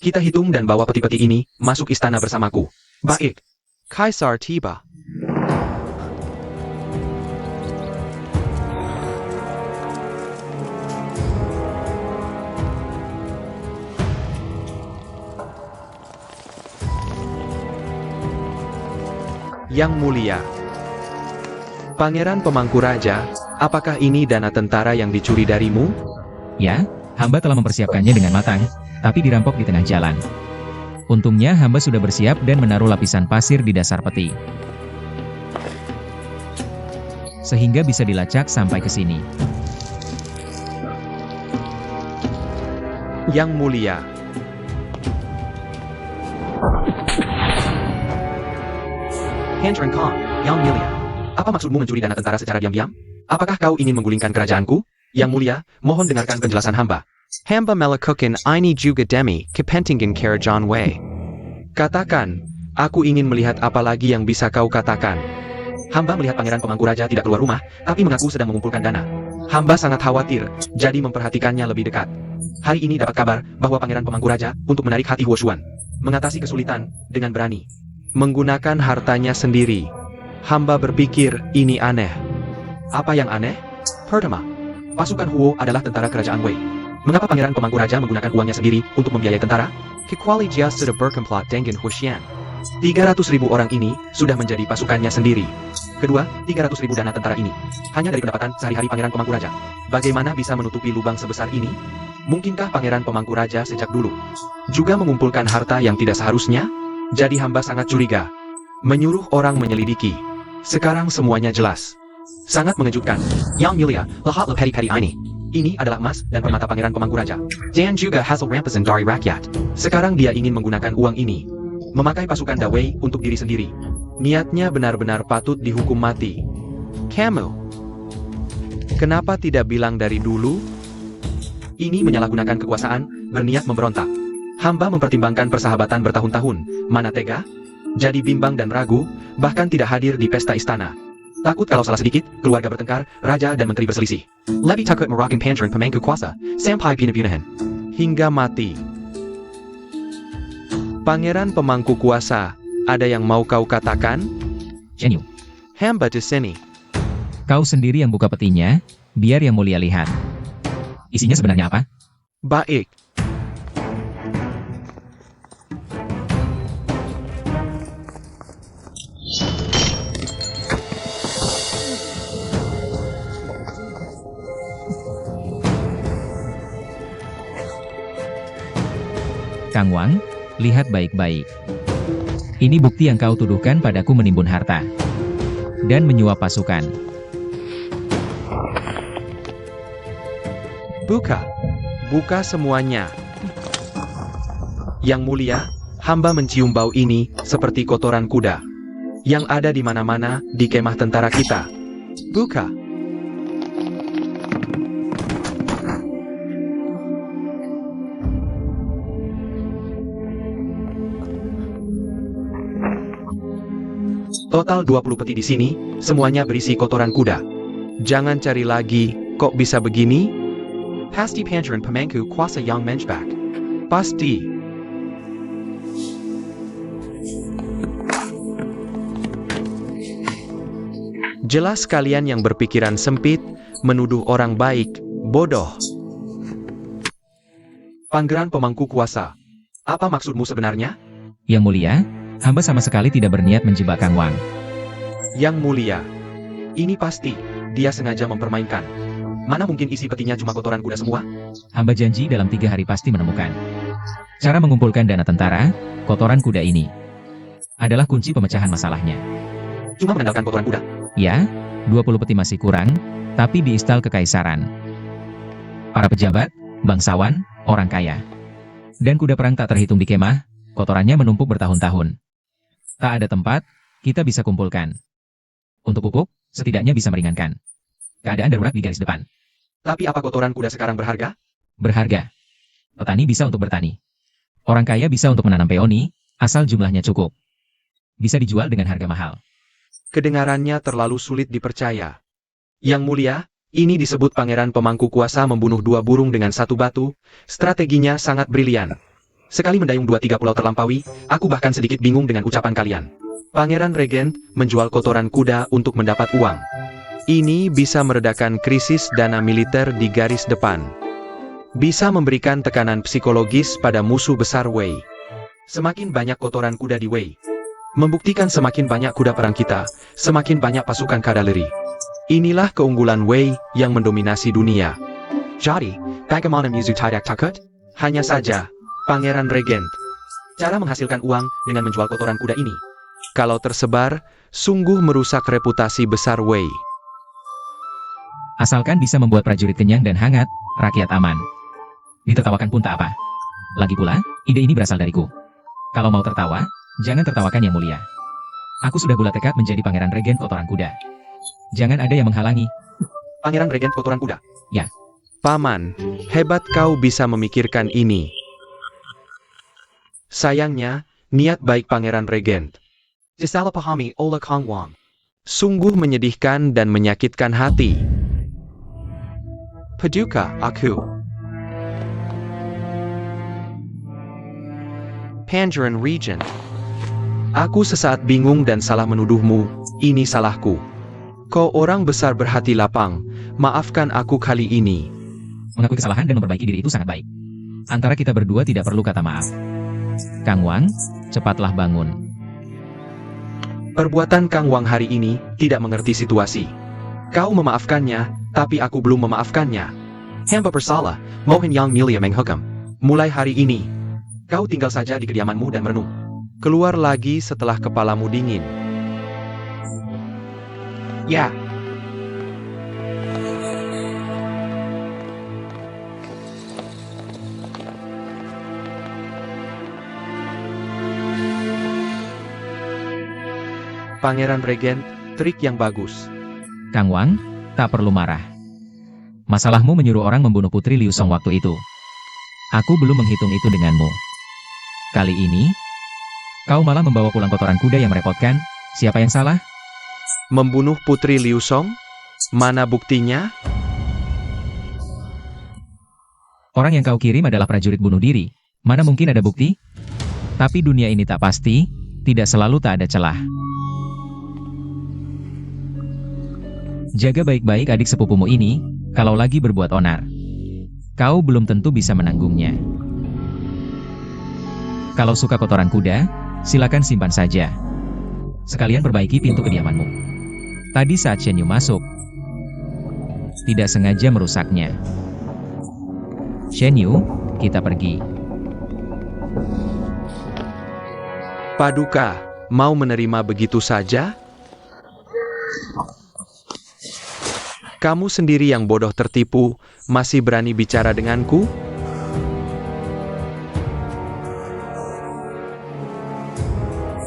kita hitung dan bawa peti-peti ini masuk istana bersamaku. Baik. Kaisar tiba. Yang mulia, Pangeran pemangku raja, apakah ini dana tentara yang dicuri darimu? Ya, hamba telah mempersiapkannya dengan matang, tapi dirampok di tengah jalan. Untungnya hamba sudah bersiap dan menaruh lapisan pasir di dasar peti. Sehingga bisa dilacak sampai ke sini. Yang mulia, Pangeran Kong, Yang Mulia. Apa maksudmu mencuri dana tentara secara diam-diam? Apakah kau ingin menggulingkan kerajaanku? Yang Mulia, mohon dengarkan penjelasan hamba. Hamba melakukan ini juga demi kepentingan kerajaan Wei. Katakan, aku ingin melihat apa lagi yang bisa kau katakan. Hamba melihat pangeran pemangku raja tidak keluar rumah, tapi mengaku sedang mengumpulkan dana. Hamba sangat khawatir, jadi memperhatikannya lebih dekat. Hari ini dapat kabar bahwa pangeran pemangku raja untuk menarik hati Huo Xuan, mengatasi kesulitan dengan berani. Menggunakan hartanya sendiri. Hamba berpikir ini aneh. Apa yang aneh? Pertama, pasukan Huo adalah tentara kerajaan Wei. Mengapa pangeran pemangku raja menggunakan uangnya sendiri untuk membiayai tentara? Kecuali dia sudah berkomplot dengan Huxian. 300.000 orang ini sudah menjadi pasukannya sendiri. Kedua, 300.000 dana tentara ini hanya dari pendapatan sehari-hari pangeran pemangku raja. Bagaimana bisa menutupi lubang sebesar ini? Mungkinkah pangeran pemangku raja sejak dulu juga mengumpulkan harta yang tidak seharusnya? Jadi hamba sangat curiga. Menyuruh orang menyelidiki. Sekarang semuanya jelas. Sangat mengejutkan. Yang Mulia, lihat peti-peti ini. Ini adalah emas dan permata pangeran pemangku raja. Dan juga hasil rampasan dari rakyat. Sekarang dia ingin menggunakan uang ini memakai pasukan Dawei untuk diri sendiri. Niatnya benar-benar patut dihukum mati. Kamu, kenapa tidak bilang dari dulu? Ini menyalahgunakan kekuasaan, berniat memberontak. Hamba mempertimbangkan persahabatan bertahun-tahun, mana tega? Jadi bimbang dan ragu, bahkan tidak hadir di pesta istana. Takut kalau salah sedikit, keluarga bertengkar, raja dan menteri berselisih. Lebih takut merakin pangeran pemangku kuasa, sampai punah-punahan. Hingga mati. Pangeran pemangku kuasa, ada yang mau kau katakan? Chen Yu, Hamba di sini. kau sendiri yang buka petinya, biar yang mulia lihat. Isinya sebenarnya apa? Baik. Kang Wang, lihat baik-baik. Ini bukti yang kau tuduhkan padaku menimbun harta dan menyuap pasukan. Buka. Buka semuanya. Yang mulia, hamba mencium bau ini seperti kotoran kuda yang ada di mana-mana di kemah tentara kita. Buka. Total 20 peti di sini, semuanya berisi kotoran kuda. Jangan cari lagi, kok bisa begini? Pasti pangeran pemangku kuasa yang menjebak. Pasti. Jelas kalian yang berpikiran sempit, menuduh orang baik, bodoh. Pangeran pemangku kuasa. Apa maksudmu sebenarnya? Yang mulia, hamba sama sekali tidak berniat menjebak Kang Wang. Yang mulia, Ini pasti, dia sengaja mempermainkan. Mana mungkin isi petinya cuma kotoran kuda semua? Hamba janji dalam 3 hari pasti menemukan. Cara mengumpulkan dana tentara, kotoran kuda ini adalah kunci pemecahan masalahnya. Cuma mengandalkan kotoran kuda? Ya, 20 peti masih kurang, tapi di istal kekaisaran. Para pejabat, bangsawan, orang kaya, dan kuda perang tak terhitung di kemah, kotorannya menumpuk bertahun-tahun. Tak ada tempat, kita bisa kumpulkan. Untuk pupuk, setidaknya bisa meringankan keadaan darurat di garis depan. Tapi apa kotoran kuda sekarang berharga? Berharga. Petani bisa untuk bertani. Orang kaya bisa untuk menanam peoni, asal jumlahnya cukup. Bisa dijual dengan harga mahal. Kedengarannya terlalu sulit dipercaya. Yang mulia, ini disebut pangeran pemangku kuasa membunuh 2 burung dengan 1 batu, strateginya sangat brilian. Sekali mendayung 2-3 pulau terlampaui, aku bahkan sedikit bingung dengan ucapan kalian. Pangeran Regent menjual kotoran kuda untuk mendapat uang. Ini bisa meredakan krisis dana militer di garis depan. Bisa memberikan tekanan psikologis pada musuh besar Wei. Semakin banyak kotoran kuda di Wei, membuktikan semakin banyak kuda perang kita, semakin banyak pasukan kavaleri. Inilah keunggulan Wei yang mendominasi dunia. Jadi, bagaimana musuh tidak takut? Hanya saja, Pangeran Regent, cara menghasilkan uang dengan menjual kotoran kuda ini, kalau tersebar, sungguh merusak reputasi besar Wei. Asalkan bisa membuat prajurit kenyang dan hangat, rakyat aman. Ditertawakan pun tak apa. Lagi pula, ide ini berasal dariku. Kalau mau tertawa, jangan tertawakan yang mulia. Aku sudah bulat tekad menjadi Pangeran Regent kotoran kuda. Jangan ada yang menghalangi. Pangeran Regent kotoran kuda? Ya. Paman, hebat kau bisa memikirkan ini. Sayangnya, niat baik Pangeran Regent Disalahpahami oleh Kang Wang. sungguh menyedihkan dan menyakitkan hati. Paduka aku. Pangeran Regent, aku sesaat bingung dan salah menuduhmu, ini salahku. Kau orang besar berhati lapang, maafkan aku kali ini. Mengakui kesalahan dan memperbaiki diri itu sangat baik. Antara kita berdua tidak perlu kata maaf. Kang Wang, cepatlah bangun. Perbuatan Kang Wang hari ini tidak mengerti situasi. Kau memaafkannya, tapi aku belum memaafkannya. Hamba bersalah, mohon yang mulia menghukum. Mulai hari ini, Kau tinggal saja di kediamanmu dan merenung. keluar lagi setelah kepalamu dingin. Ya. Pangeran Regent, trik yang bagus. Kang Wang, tak perlu marah. Masalahmu menyuruh orang membunuh Putri Liu Song waktu itu. Aku belum menghitung itu denganmu. Kali ini, kau malah membawa pulang kotoran kuda yang merepotkan. Siapa yang salah? Membunuh Putri Liu Song? Mana buktinya? Orang yang kau kirim adalah prajurit bunuh diri. Mana mungkin ada bukti? Tapi dunia ini tak pasti, tidak selalu tak ada celah. Jaga baik-baik adik sepupumu ini, kalau lagi berbuat onar. Kau belum tentu bisa menanggungnya. Kalau suka kotoran kuda, silakan simpan saja. Sekalian perbaiki pintu kediamanmu. Tadi saat Shen Yu masuk, tidak sengaja merusaknya. Shen Yu, kita pergi. Paduka, mau menerima begitu saja? Kamu sendiri yang bodoh tertipu, masih berani bicara denganku?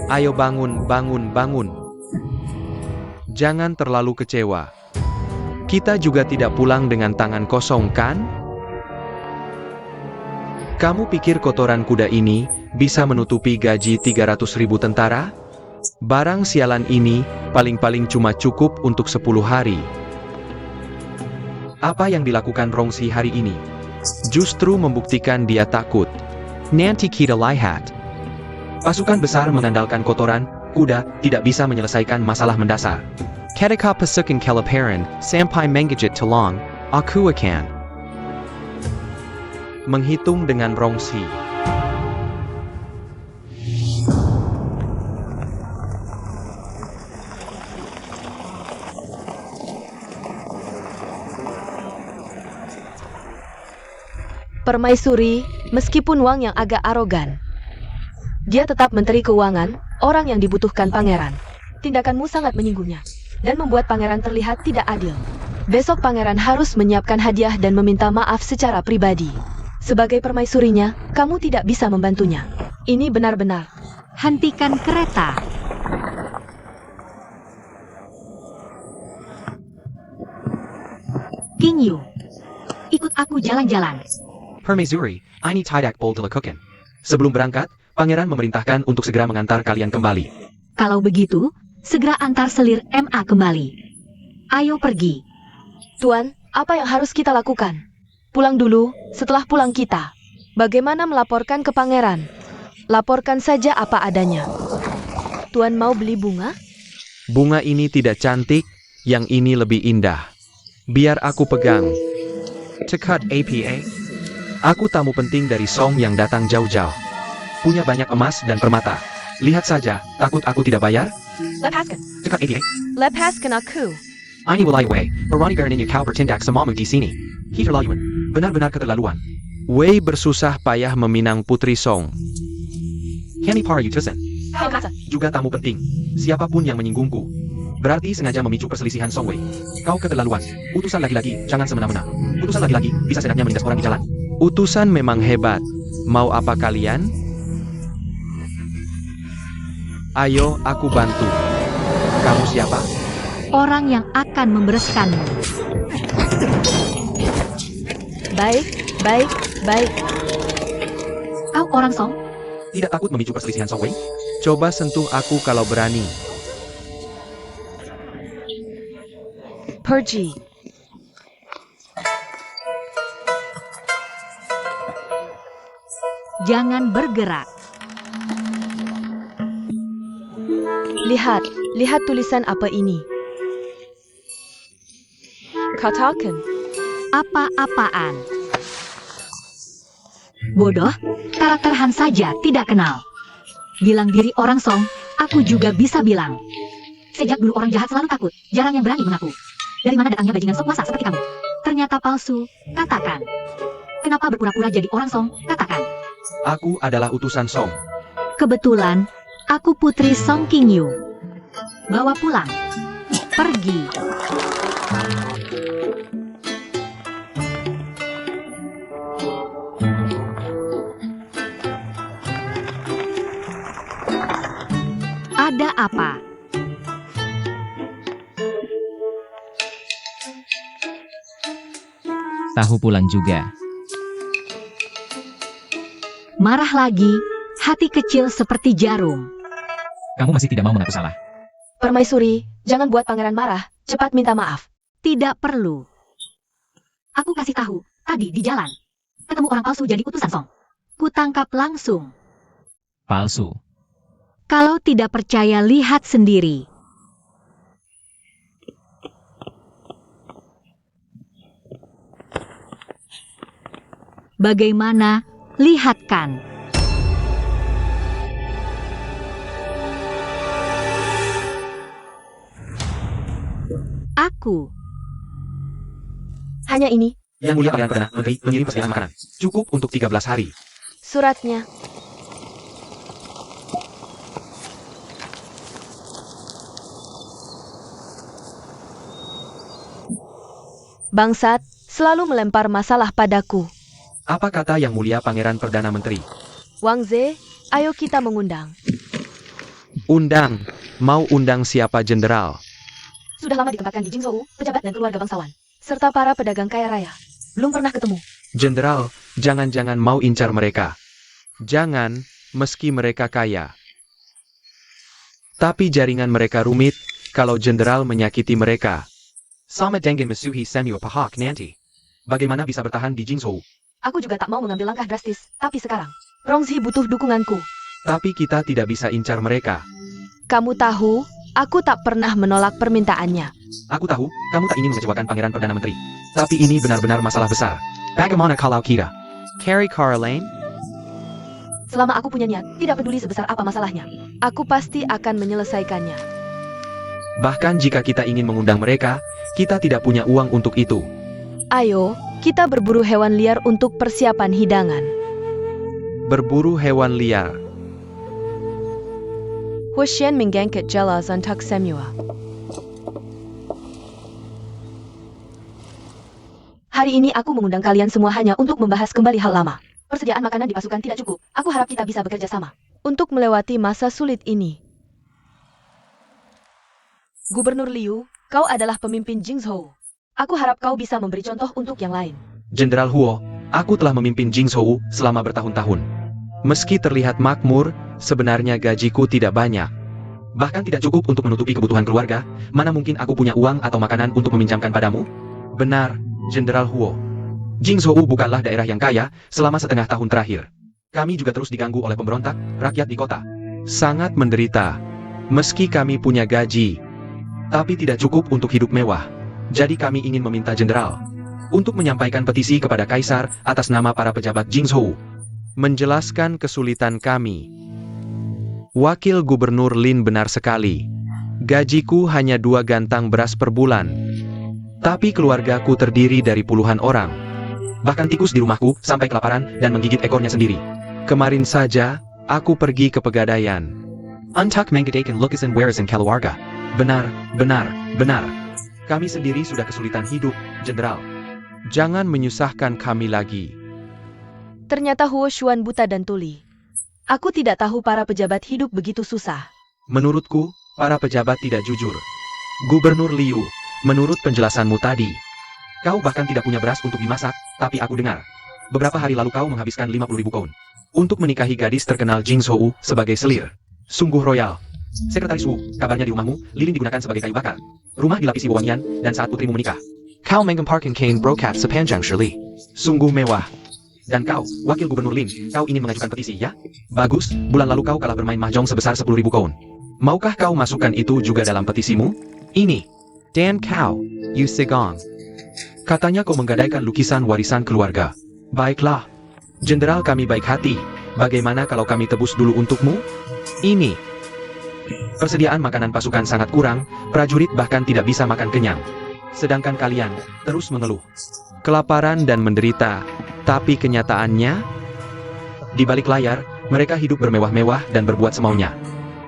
Ayo bangun, bangun, bangun. Jangan terlalu kecewa. Kita juga tidak pulang dengan tangan kosong, kan? Kamu pikir kotoran kuda ini bisa menutupi gaji 300.000 tentara? Barang sialan ini paling-paling cuma cukup untuk 10 hari. Apa yang dilakukan Rongxi hari ini? Justru membuktikan dia takut. Nanti kita lihat. Pasukan besar mengandalkan kotoran kuda tidak bisa menyelesaikan masalah mendasar. Ketika pasukan kelaparan sampai menggigit tulang, aku akan menghitung dengan Rongxi. Permaisuri, meskipun Wang yang agak arogan, dia tetap menteri keuangan, orang yang dibutuhkan pangeran. Tindakanmu sangat menyinggungnya, dan membuat pangeran terlihat tidak adil. Besok pangeran harus menyiapkan hadiah dan meminta maaf secara pribadi. Sebagai permaisurinya, kamu tidak bisa membantunya. Ini benar-benar. Hentikan kereta. King Yu, ikut aku jalan-jalan. Permaisuri, I need tidak bowl dilakukan. Sebelum berangkat, pangeran memerintahkan untuk segera mengantar kalian kembali. Kalau begitu, segera antar selir MA kembali. Ayo pergi. Tuan, apa yang harus kita lakukan? Pulang dulu, setelah pulang kita. Bagaimana melaporkan ke pangeran? Laporkan saja apa adanya. Tuan mau beli bunga? Bunga ini tidak cantik, yang ini lebih indah. Biar aku pegang. Cekat APA. Aku tamu penting dari Song yang datang jauh-jauh. Punya banyak emas dan permata. Lihat saja, takut aku tidak bayar? Lepaskan. Cekat APA. Lepaskan aku. Ini wilayah Wei, berani beraninya kau bertindak samamu di sini. Keterlaluan. Benar-benar keterlaluan. Wei bersusah payah meminang Putri Song. Kami para utusan. Kau merasa? Juga tamu penting. Siapapun yang menyinggungku, berarti sengaja memicu perselisihan Song Wei. Kau keterlaluan. Utusan laki-laki, jangan semena-mena. Utusan laki-laki bisa seenaknya menindas orang di jalan. Utusan memang hebat. Mau apa kalian? Ayo, aku bantu. Kamu siapa? Orang yang akan membereskanmu. Baik, baik, baik. Kau orang Song? Tidak takut memicu perselisihan Song Wei? Coba sentuh aku kalau berani. Pergi. Jangan bergerak. Lihat tulisan apa ini. Katakan. Apa-apaan? Bodoh, karakter Han saja tidak kenal. Bilang diri orang Song, aku juga bisa bilang. Sejak dulu orang jahat selalu takut, jarang yang berani mengaku. Dari mana datangnya bajingan sok kuasa seperti kamu? Ternyata palsu, katakan. Kenapa berpura-pura jadi orang Song? Katakan. Aku adalah utusan Song. Kebetulan, aku putri Song Qingyu. Bawa pulang. Pergi. Ada apa? Tahu pulang juga. Marah lagi, hati kecil seperti jarum. Kamu masih tidak mau mengaku salah. Permaisuri, jangan buat pangeran marah. Cepat minta maaf. Tidak perlu. Aku kasih tahu, tadi di jalan. Ketemu orang palsu jadi utusan Song. Kutangkap langsung. Palsu. Kalau tidak percaya, lihat sendiri. Bagaimana? Lihat kan. Aku. Hanya ini, Yang mulia Pangeran Perdana Menteri mengirim persediaan makanan. Cukup untuk 13 hari. suratnya. Bangsat, selalu melempar masalah padaku. Apa kata yang mulia Pangeran Perdana Menteri? Wang Ze, ayo kita mengundang. Undang. Mau undang siapa jenderal? Sudah lama ditempatkan di Jingzhou, pejabat dan keluarga bangsawan. Serta para pedagang kaya raya. Belum pernah ketemu. Jenderal, jangan-jangan mau incar mereka. Jangan, meski mereka kaya. Tapi jaringan mereka rumit, kalau jenderal menyakiti mereka. Sama dengan Masuhi Samuel Pahak nanti. Bagaimana bisa bertahan di Jingzhou? Aku juga tak mau mengambil langkah drastis, tapi sekarang, Rongzi butuh dukunganku. Tapi kita tidak bisa incar mereka. Kamu tahu, aku tak pernah menolak permintaannya. Aku tahu, kamu tak ingin mengecewakan Pangeran Perdana Menteri. Tapi ini benar-benar masalah besar. Bagaimana kalau kita? Carrie Caroline? Selama aku punya niat, tidak peduli sebesar apa masalahnya. Aku pasti akan menyelesaikannya. Bahkan jika kita ingin mengundang mereka, kita tidak punya uang untuk itu. Ayo, kita berburu hewan liar untuk persiapan hidangan. Berburu hewan liar. Hushen menggangkat jelas untuk semua. Hari ini aku mengundang kalian semua hanya untuk membahas kembali hal lama. Persediaan makanan di pasukan tidak cukup. Aku harap kita bisa bekerja sama untuk melewati masa sulit ini. Gubernur Liu, kau adalah pemimpin Jingzhou. Aku harap kau bisa memberi contoh untuk yang lain. Jenderal Huo, Aku telah memimpin Jingzhou selama bertahun-tahun. Meski terlihat makmur, sebenarnya gajiku tidak banyak. Bahkan tidak cukup untuk menutupi kebutuhan keluarga. Mana mungkin aku punya uang atau makanan untuk meminjamkan padamu? Benar, Jenderal Huo. Jingzhou bukanlah daerah yang kaya selama setengah tahun terakhir. Kami juga terus diganggu oleh pemberontak, rakyat di kota. Sangat menderita. Meski kami punya gaji, tapi tidak cukup untuk hidup mewah. Jadi kami ingin meminta Jenderal untuk menyampaikan petisi kepada Kaisar atas nama para pejabat Jingzhou. Menjelaskan kesulitan kami. Wakil Gubernur Lin benar sekali. Gajiku hanya 2 gantang beras per bulan. Tapi keluargaku terdiri dari puluhan orang. Bahkan tikus di rumahku sampai kelaparan dan menggigit ekornya sendiri. Kemarin saja, aku pergi ke pegadaian. Untuk mengadakan lukisan warisan keluarga. Benar, benar, benar. Kami sendiri sudah kesulitan hidup, Jenderal. Jangan menyusahkan kami lagi. Ternyata Huo Xuan buta dan tuli. Aku tidak tahu para pejabat hidup begitu susah. Menurutku, para pejabat tidak jujur. Gubernur Liu, menurut penjelasanmu tadi, kau bahkan tidak punya beras untuk dimasak, tapi aku dengar. Beberapa hari lalu kau menghabiskan 50.000 koun untuk menikahi gadis terkenal Jingzhou sebagai selir. Sungguh royal. Sekretaris Wu, kabarnya di rumahmu, lilin digunakan sebagai kayu bakar. Rumah dilapisi wewangian, dan saat putrimu menikah, kau menggemparkan kain brokat sepanjang Shirley. Sungguh mewah. Dan kau, Wakil Gubernur Lin, kau ingin mengajukan petisi, ya? Bagus, bulan lalu kau kalah bermain mahjong sebesar 10.000 koun. Maukah kau masukkan itu juga dalam petisimu? Ini. Dan kau, Yu Sigong. Katanya kau menggadaikan lukisan warisan keluarga. Baiklah. Jenderal kami baik hati. Bagaimana kalau kami tebus dulu untukmu? Ini. Persediaan makanan pasukan sangat kurang, prajurit bahkan tidak bisa makan kenyang. Sedangkan kalian terus mengeluh. Kelaparan dan menderita. Tapi kenyataannya, di balik layar, mereka hidup bermewah-mewah dan berbuat semaunya.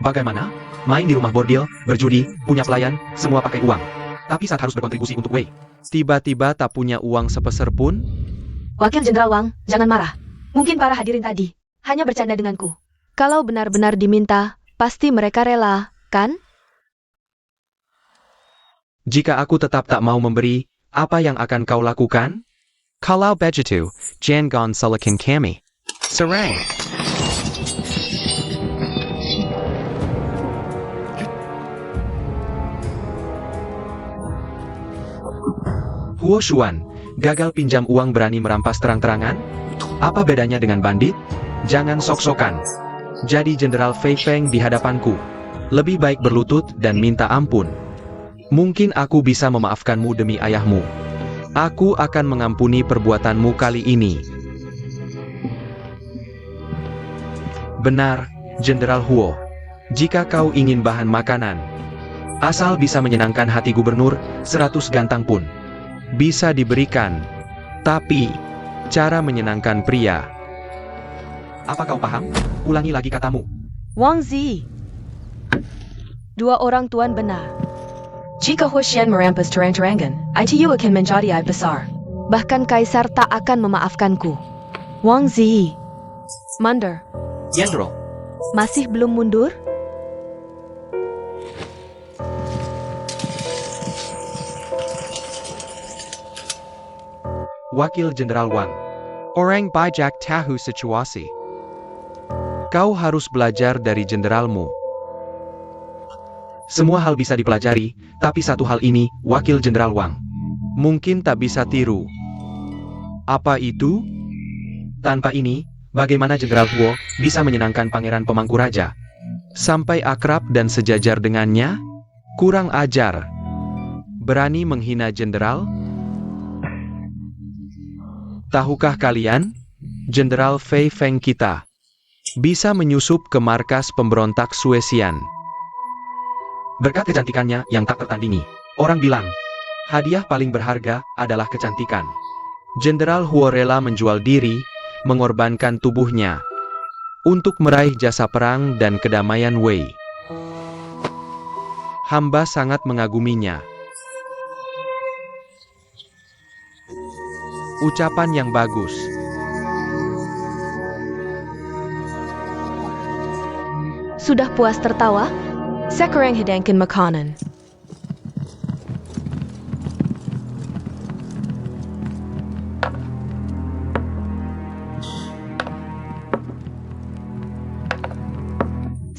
Bagaimana? Main di rumah bordil, berjudi, punya pelayan, semua pakai uang. Tapi saat harus berkontribusi untuk Wei, tiba-tiba tak punya uang sepeser pun? Wakil Jenderal Wang, jangan marah. Mungkin para hadirin tadi hanya bercanda denganku. Kalau benar-benar diminta, pasti mereka rela, kan? Jika aku tetap tak mau memberi, apa yang akan kau lakukan? Kalau begitu, jangan salahkan kami. Serang! Huo Xuan, gagal pinjam uang berani merampas terang-terangan? Apa bedanya dengan bandit? Jangan sok-sokan. Jadi Jenderal Fei Feng di hadapanku. Lebih baik berlutut dan minta ampun. Mungkin aku bisa memaafkanmu demi ayahmu. Aku akan mengampuni perbuatanmu kali ini. Benar, Jenderal Huo. Jika kau ingin bahan makanan, asal bisa menyenangkan hati gubernur, 100 gantang pun bisa diberikan. Tapi, cara menyenangkan pria. Apa kau paham? Ulangi lagi katamu. Wang Zi. 2 orang tuan benar. Jika Huo Xian merampas terang-terangan, itu akan menjadi aib besar. Bahkan Kaisar tak akan memaafkanku. Wang Zi. Mundur. Jenderal. Masih belum mundur? Wakil Jenderal Wang. Orang bijak tahu situasi. Kau harus belajar dari jenderalmu. Semua hal bisa dipelajari, tapi satu hal ini, Wakil Jenderal Wang, mungkin tak bisa tiru. Apa itu? Tanpa ini, bagaimana Jenderal Huo bisa menyenangkan Pangeran Pemangku Raja? Sampai akrab dan sejajar dengannya? Kurang ajar. Berani menghina jenderal? Tahukah kalian, Jenderal Fei Feng kita bisa menyusup ke markas pemberontak Suesian. Berkat kecantikannya yang tak tertandingi, orang bilang, hadiah paling berharga adalah kecantikan. Jenderal Huo rela menjual diri, mengorbankan tubuhnya, untuk meraih jasa perang dan kedamaian Wei. Hamba sangat mengaguminya. Ucapan yang bagus. Sudah puas tertawa? Sekarang hidangkan makanan.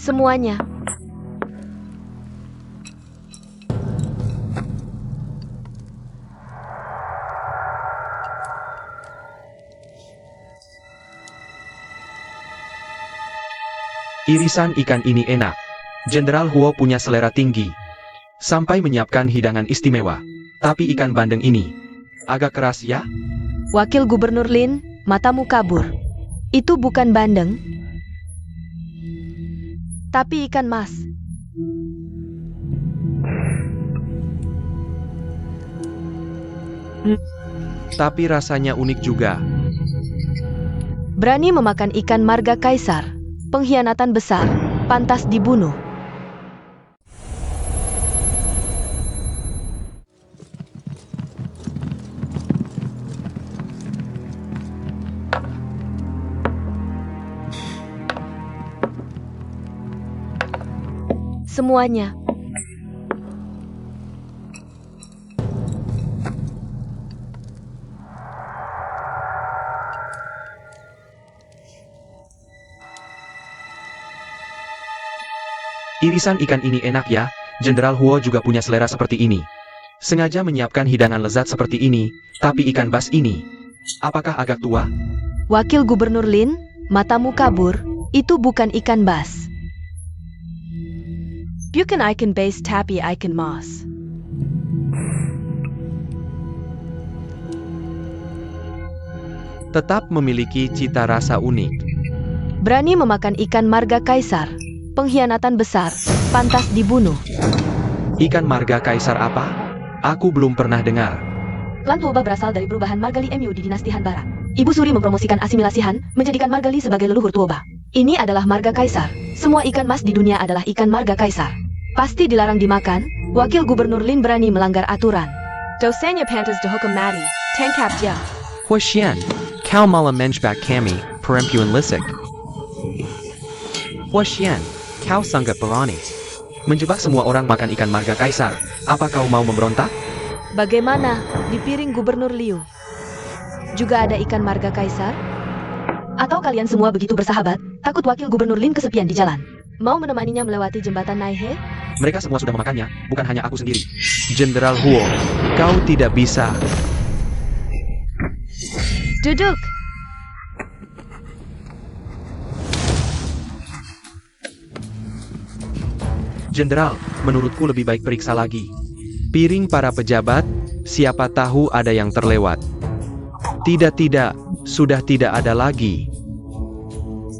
Semuanya. Irisan ikan ini enak. Jenderal Huo punya selera tinggi. Sampai menyiapkan hidangan istimewa. Tapi ikan bandeng ini agak keras ya? Wakil Gubernur Lin, matamu kabur. Itu bukan bandeng, tapi ikan mas. Tapi rasanya unik juga. Berani memakan ikan marga kaisar. Pengkhianatan besar, pantas dibunuh. Semuanya. Irisan ikan ini enak ya. Jenderal Huo juga punya selera seperti ini. Sengaja menyiapkan hidangan lezat seperti ini, tapi ikan bas ini, apakah agak tua? Wakil Gubernur Lin, matamu kabur. Itu bukan ikan bas. Bukan ikan bas tapi ikan mas. Tetap memiliki cita rasa unik. Berani memakan ikan marga kaisar. Pengkhianatan besar, pantas dibunuh. Ikan marga kaisar apa? Aku belum pernah dengar. Klan Tuoba berasal dari perubahan Margali MU di dinasti Han Barat. Ibu Suri mempromosikan asimilasi Han, menjadikan Margali sebagai leluhur Tuoba. Ini adalah marga kaisar. Semua ikan mas di dunia adalah ikan marga kaisar. Pasti dilarang dimakan. Wakil Gubernur Lin berani melanggar aturan. Dosanya pantas dihukum mati. Tangkap dia. Huashian, kau malah menjebak kami, perempuan lisik. Huashian, kau sangat berani. Menjebak semua orang makan ikan marga kaisar. Apa kau mau memberontak? Bagaimana di piring Gubernur Liu? Juga ada ikan marga kaisar? Atau kalian semua begitu bersahabat, takut Wakil Gubernur Lin kesepian di jalan? Mau menemaninya melewati jembatan Naihe? Mereka semua sudah memakannya, bukan hanya aku sendiri. Jenderal Huo, kau tidak bisa. Duduk! Jenderal, menurutku lebih baik periksa lagi. Piring para pejabat, siapa tahu ada yang terlewat. Tidak, sudah tidak ada lagi.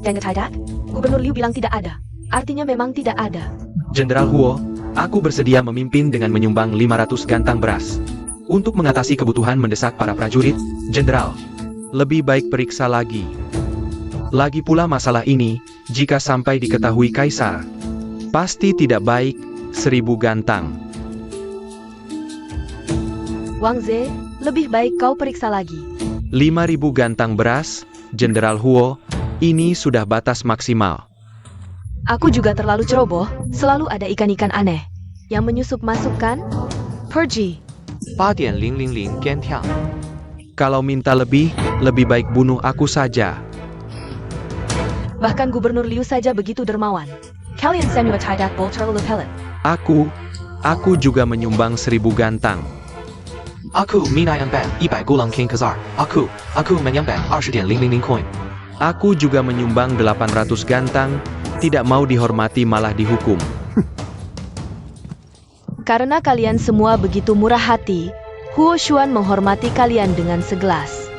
Jangan tidak. Gubernur Liu bilang tidak ada. Artinya memang tidak ada. Jenderal Huo, aku bersedia memimpin dengan menyumbang 500 gantang beras. Untuk mengatasi kebutuhan mendesak para prajurit, Jenderal, lebih baik periksa lagi. Lagi pula masalah ini, jika sampai diketahui Kaisar, pasti tidak baik. 1000 gantang. Wang Ze, lebih baik kau periksa lagi. 5000 gantang beras, Jenderal Huo, ini sudah batas maksimal. Aku juga terlalu ceroboh, selalu ada ikan-ikan aneh. Yang menyusup masuk kan? Pergi. 8.000 gantiang. Kalau minta lebih baik bunuh aku saja. Bahkan Gubernur Liu saja begitu dermawan. Kalian senu tidak bol terlalu pelit. Aku juga menyumbang 1000 gantang. Aku menyumbang 100 gulang king kazar. Aku menyumbang 20.000 koin. Aku juga menyumbang 800 gantang, tidak mau dihormati malah dihukum. Karena kalian semua begitu murah hati, Huo Xuan menghormati kalian dengan segelas.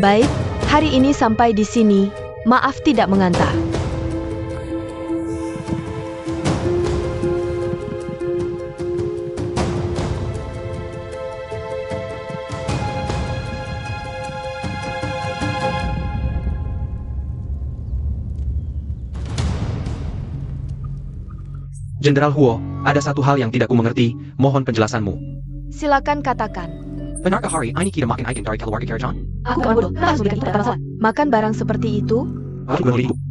Baik, hari ini sampai di sini. Maaf tidak mengantar. Jenderal Huo, ada satu hal yang tidak ku mengerti, mohon penjelasanmu. Silakan katakan. Benarkah hari ini kita makan ikan dari keluarga Karajan? Aku kawan bodoh, kenapa harus memberikan itu pada masalah? Makan barang seperti itu?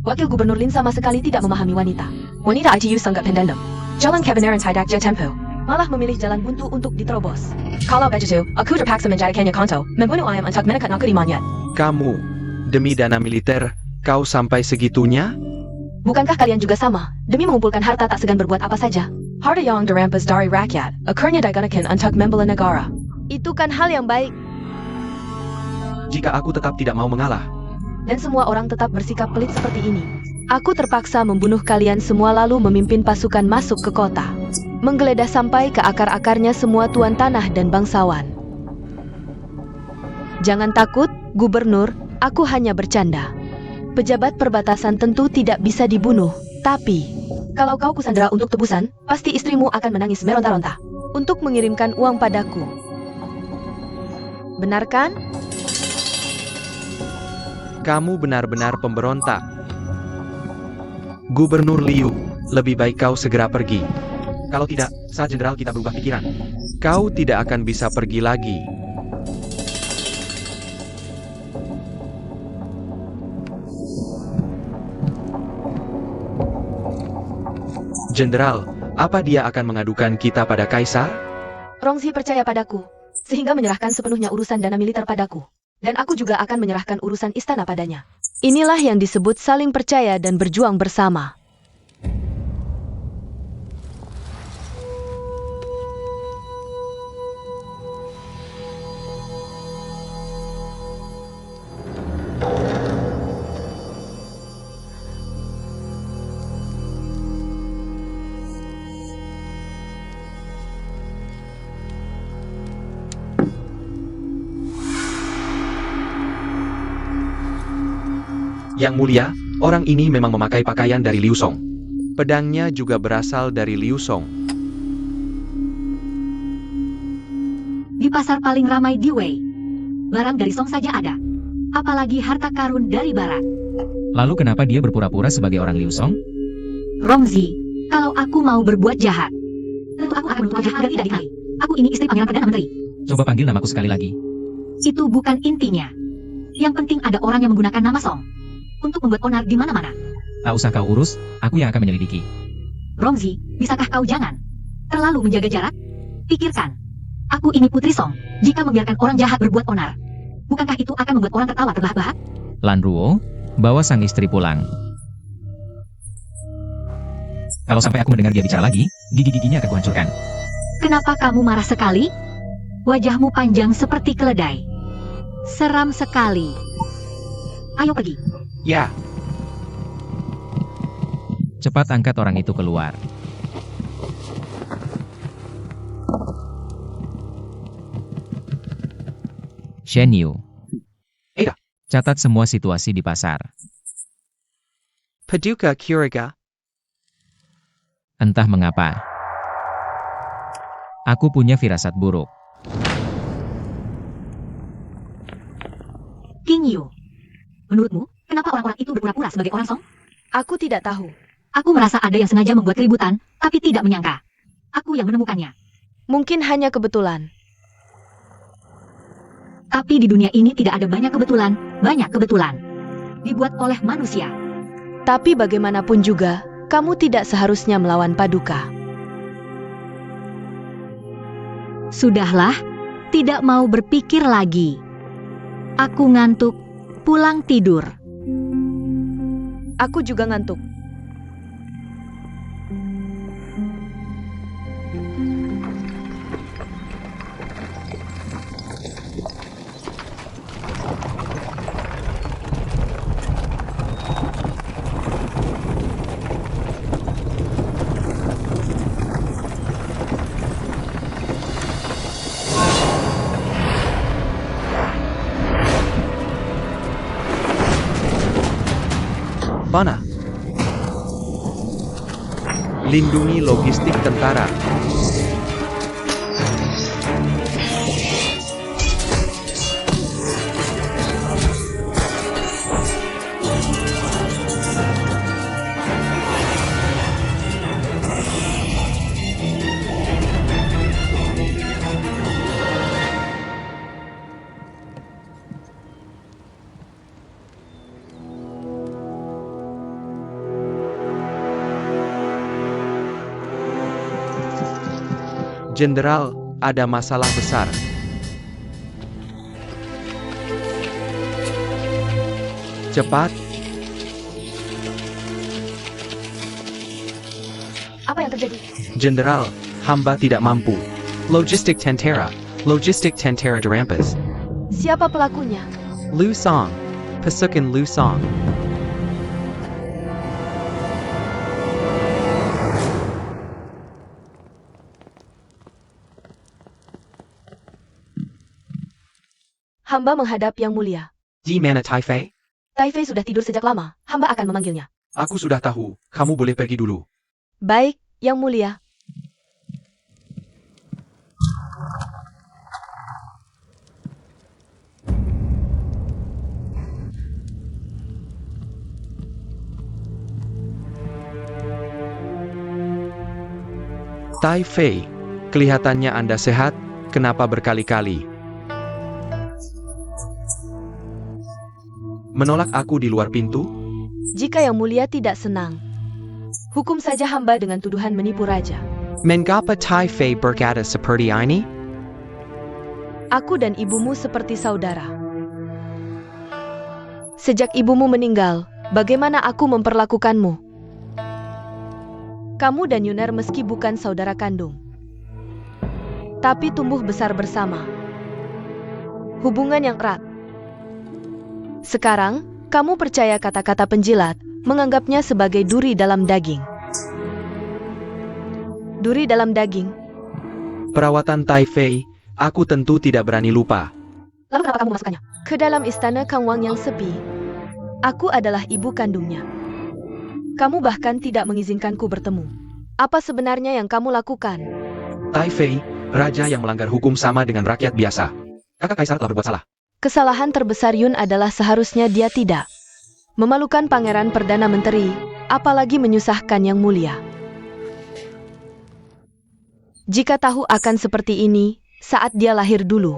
Wakil Gubernur Lin sama sekali tidak memahami wanita. Wanita ITU sangat pendendam. Jalan kebenaran tidak je tempo. Malah memilih jalan buntu untuk diterobos. Kalau begitu, aku terpaksa menjadikannya konto, membunuh ayam untuk menekan aku di monyet. Kamu, Demi dana militer, kau sampai segitunya? Bukankah kalian juga sama? Demi mengumpulkan harta tak segan berbuat apa saja. Harta yang dirampas dari rakyat, akhirnya digunakan untuk membela negara. Itu kan hal yang baik. Jika aku tetap tidak mau mengalah, Dan semua orang tetap bersikap pelit seperti ini. Aku terpaksa membunuh kalian semua lalu memimpin pasukan masuk ke kota. Menggeledah sampai ke akar-akarnya semua tuan tanah dan bangsawan. Jangan takut, Gubernur, aku hanya bercanda. Pejabat perbatasan tentu tidak bisa dibunuh, tapi kalau kau kusandera untuk tebusan, pasti istrimu akan menangis meronta-ronta untuk mengirimkan uang padaku. Benar kan? kamu benar-benar pemberontak. Gubernur Liu, lebih baik kau segera pergi. Kalau tidak, saat jenderal kita berubah pikiran, kau tidak akan bisa pergi lagi. Jenderal, apa dia akan mengadukan kita pada kaisar? Rongzi percaya padaku, sehingga menyerahkan sepenuhnya urusan dana militer padaku. Dan aku juga akan menyerahkan urusan istana padanya. Inilah yang disebut saling percaya dan berjuang bersama. Yang mulia, orang ini memang memakai pakaian dari Liu Song. Pedangnya juga berasal dari Liu Song. Di pasar paling ramai di Wei, barang dari Song saja ada. Apalagi harta karun dari barat. Lalu kenapa dia berpura-pura sebagai orang Liu Song? Rongzi, kalau aku mau berbuat jahat, tentu aku akan menutup wajah agar tidak dinilai. Aku ini istri Pangeran Perdana Menteri. Coba panggil namaku sekali lagi. Itu bukan intinya. Yang penting ada orang yang menggunakan nama Song untuk membuat onar di mana-mana. Tak usah kau urus, aku yang akan menyelidiki. Rongzi, bisakah kau jangan terlalu menjaga jarak? Pikirkan, aku ini Putri Song. Jika membiarkan orang jahat berbuat onar, bukankah itu akan membuat orang tertawa terbahak-bahak? Lan Ruo, bawa sang istri pulang. Kalau sampai aku mendengar dia bicara lagi, gigi-giginya akan kuhancurkan. Kenapa kamu marah sekali? Wajahmu panjang seperti keledai. Seram sekali. Ayo pergi. Ya, Cepat angkat orang itu keluar. Shen Yu. Iya. Catat semua situasi di pasar. Paduka Curiga. Entah mengapa. Aku punya firasat buruk. King Yu. Menurutmu, kenapa orang-orang itu berpura-pura sebagai orang Song? Aku tidak tahu. Aku merasa ada yang sengaja membuat keributan, tapi tidak menyangka. Aku yang menemukannya. Mungkin hanya kebetulan. Tapi di dunia ini tidak ada banyak kebetulan. Dibuat oleh manusia. Tapi bagaimanapun juga, kamu tidak seharusnya melawan Paduka. Sudahlah, tidak mau berpikir lagi. Aku ngantuk, pulang tidur. Aku juga ngantuk. Mana? Lindungi logistik tentara. Jenderal, ada masalah besar. Cepat, Apa yang terjadi? Jenderal, hamba tidak mampu. Logistik Tentera dirampas. Siapa pelakunya? Lu Song, pasukan Lu Song. Hamba menghadap Yang Mulia. Di mana Taifei? Taifei sudah tidur sejak lama. Hamba akan memanggilnya. Aku sudah tahu, kamu boleh pergi dulu. Baik, Yang Mulia. Taifei, kelihatannya Anda sehat, kenapa berkali-kali menolak aku di luar pintu? Jika Yang Mulia tidak senang, hukum saja hamba dengan tuduhan menipu raja. Mengapa Taifei berkata seperti ini? Aku dan ibumu seperti saudara. Sejak ibumu meninggal, bagaimana aku memperlakukanmu? Kamu dan Yuner meski bukan saudara kandung, tapi tumbuh besar bersama. Hubungan yang erat. Sekarang, kamu percaya kata-kata penjilat, menganggapnya sebagai duri dalam daging. Duri dalam daging. Perawatan Taifei, aku tentu tidak berani lupa. Lalu kenapa kamu memasukkannya ke dalam istana Kang Wang yang sepi? Aku adalah ibu kandungnya. Kamu bahkan tidak mengizinkanku bertemu. Apa sebenarnya yang kamu lakukan? Taifei, raja yang melanggar hukum sama dengan rakyat biasa. Kakak Kaisar telah berbuat salah. Kesalahan terbesar Yun adalah seharusnya dia tidak memalukan Pangeran Perdana Menteri, apalagi menyusahkan Yang Mulia. Jika tahu akan seperti ini, saat dia lahir dulu,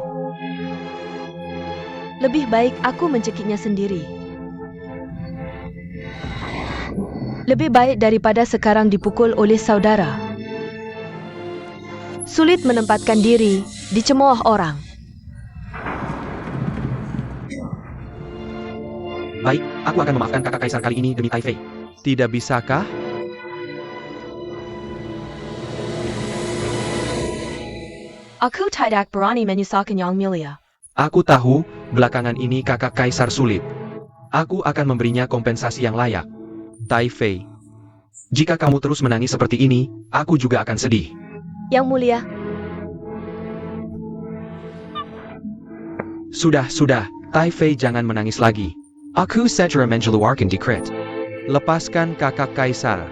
lebih baik aku mencekiknya sendiri. Lebih baik daripada sekarang dipukul oleh saudara. Sulit menempatkan diri, dicemooh orang. Baik, aku akan memaafkan kakak Kaisar kali ini demi Taifei. Tidak bisakah? Aku tidak berani menyusahkan Yang Mulia. Aku tahu, belakangan ini kakak Kaisar sulit. Aku akan memberinya kompensasi yang layak. Taifei, jika kamu terus menangis seperti ini, aku juga akan sedih. Yang Mulia, Sudah, Taifei jangan menangis lagi. Aku segera mengeluarkan dekret. Lepaskan kakak Kaisar.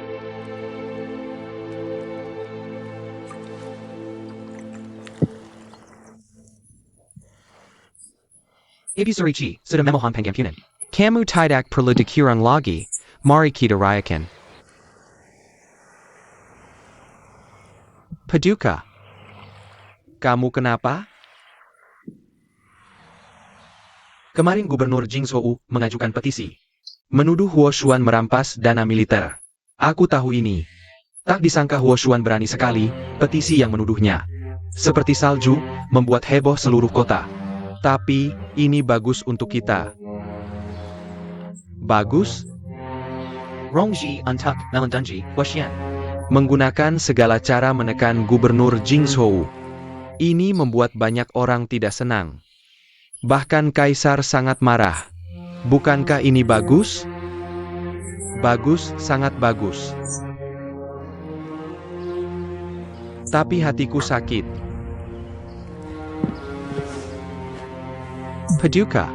Ibu Surichi, sudah memohon pengampunan. Kamu tidak perlu dikiran lagi. Mari kita rayakan. Paduka, kamu kenapa? Kemarin Gubernur Jing Zhou mengajukan petisi. Menuduh Huo Xuan merampas dana militer. Aku tahu ini. Tak disangka Huo Xuan berani sekali, petisi yang menuduhnya. Seperti salju, membuat heboh seluruh kota. Tapi, ini bagus untuk kita. Bagus? Rongji untuk melandungi Huaxian. Menggunakan segala cara menekan Gubernur Jing Zhou. Ini membuat banyak orang tidak senang. Bahkan Kaisar sangat marah. Bukankah ini bagus? Bagus, sangat bagus. Tapi hatiku sakit. Paduka,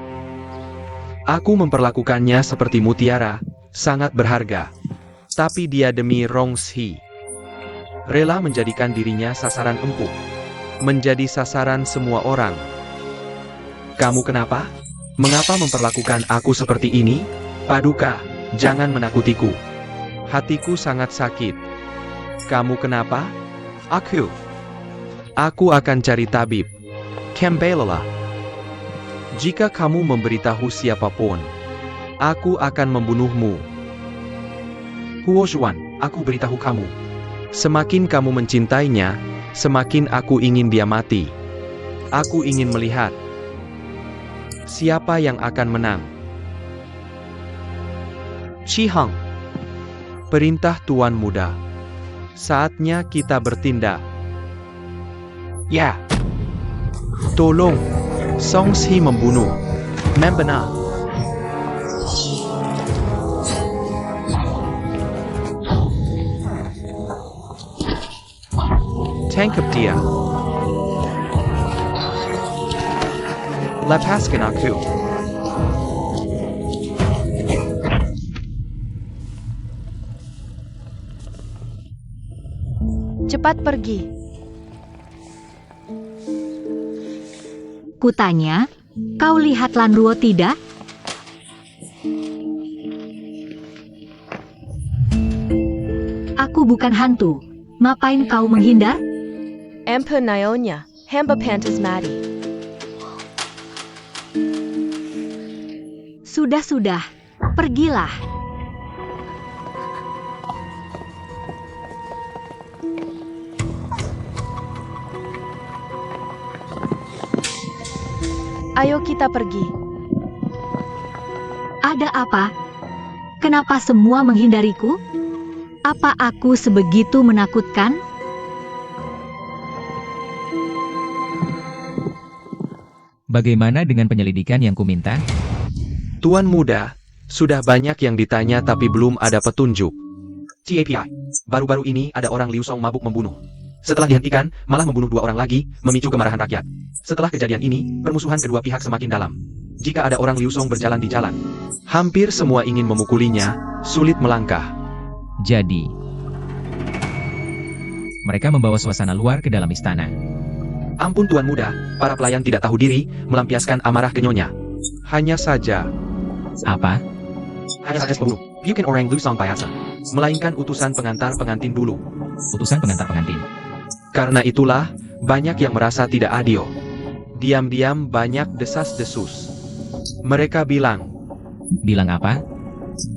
aku memperlakukannya seperti mutiara, sangat berharga. Tapi dia demi Rongshi, rela menjadikan dirinya sasaran empuk. Menjadi sasaran semua orang. Kamu kenapa? Mengapa memperlakukan aku seperti ini? Paduka, jangan menakutiku. Hatiku sangat sakit. Kamu kenapa? Aku akan cari tabib. Kembalilah. Jika kamu memberitahu siapapun, aku akan membunuhmu. Huo Xuan, aku beritahu kamu. Semakin kamu mencintainya, semakin aku ingin dia mati. Aku ingin melihat siapa yang akan menang. Cihang. Perintah Tuan Muda. Saatnya kita bertindak. Ya. Tolong. Song Si membunuh. Membenar. Tangkap dia. Lepaskan aku. Cepat pergi. Kutanya, kau lihat Lan Ruo tidak? Aku bukan hantu. Ngapain kau menghindar? Emperor Nyonya, hamba pantas mati. Sudah, pergilah. Ayo kita pergi. Ada apa? Kenapa semua menghindariku? Apa aku sebegitu menakutkan? Bagaimana dengan penyelidikan yang kuminta? Tuan Muda, sudah banyak yang ditanya tapi belum ada petunjuk. TAPI. Baru-baru ini ada orang Liu Song mabuk membunuh. Setelah dihentikan, malah membunuh 2 orang lagi, memicu kemarahan rakyat. Setelah kejadian ini, permusuhan kedua pihak semakin dalam. Jika ada orang Liu Song berjalan di jalan, Hampir semua ingin memukulinya, sulit melangkah. Jadi, mereka membawa suasana luar ke dalam istana. ampun Tuan Muda, para pelayan tidak tahu diri, melampiaskan amarah ke Nyonya. Hanya saja, Apa? Hanya saja pembunuh, bukan orang Liu Song biasa, melainkan utusan pengantar pengantin dulu. Utusan pengantar pengantin. karena itulah, banyak yang merasa tidak adil. Diam-diam banyak desas-desus. Mereka bilang, Bilang apa?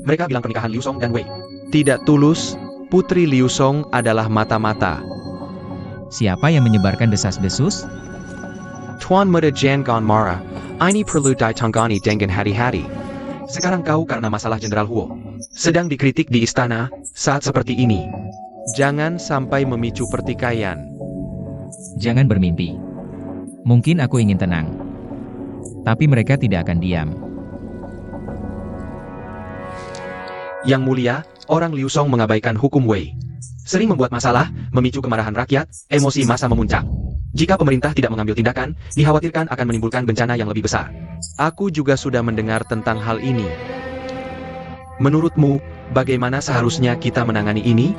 Mereka bilang pernikahan Liu Song dan Wei. tidak tulus, Putri Liu Song adalah mata-mata. Siapa yang menyebarkan desas-desus? Tuan Muda Jangan marah, ini perlu ditangani dengan hati-hati. Sekarang kau karena masalah Jenderal Huo. Sedang dikritik di istana, saat seperti ini. Jangan sampai memicu pertikaian. Jangan bermimpi. Mungkin aku ingin tenang. Tapi mereka tidak akan diam. Yang mulia, orang Liu Song mengabaikan hukum Wei. Sering membuat masalah, memicu kemarahan rakyat, emosi massa memuncak. Jika pemerintah tidak mengambil tindakan, dikhawatirkan akan menimbulkan bencana yang lebih besar. Aku juga sudah mendengar tentang hal ini. Menurutmu, bagaimana seharusnya kita menangani ini?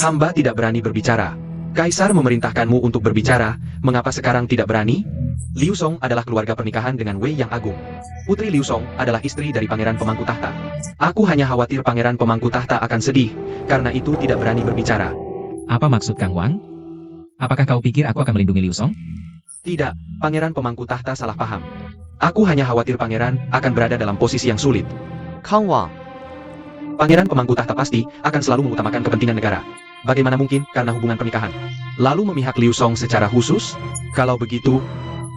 Hamba tidak berani berbicara. Kaisar memerintahkanmu untuk berbicara, mengapa sekarang tidak berani? Liu Song adalah keluarga pernikahan dengan Wei yang agung. Putri Liu Song adalah istri dari Pangeran Pemangku Tahta. Aku hanya khawatir Pangeran Pemangku Tahta akan sedih, karena itu tidak berani berbicara. Apa maksud Kang Wang? Apakah kau pikir aku akan melindungi Liu Song? Tidak, Pangeran Pemangku Tahta salah paham. Aku hanya khawatir Pangeran akan berada dalam posisi yang sulit. Kang Wang, Pangeran Pemangku Tahta pasti akan selalu mengutamakan kepentingan negara. Bagaimana mungkin karena hubungan pernikahan? Lalu memihak Liu Song secara khusus? Kalau begitu,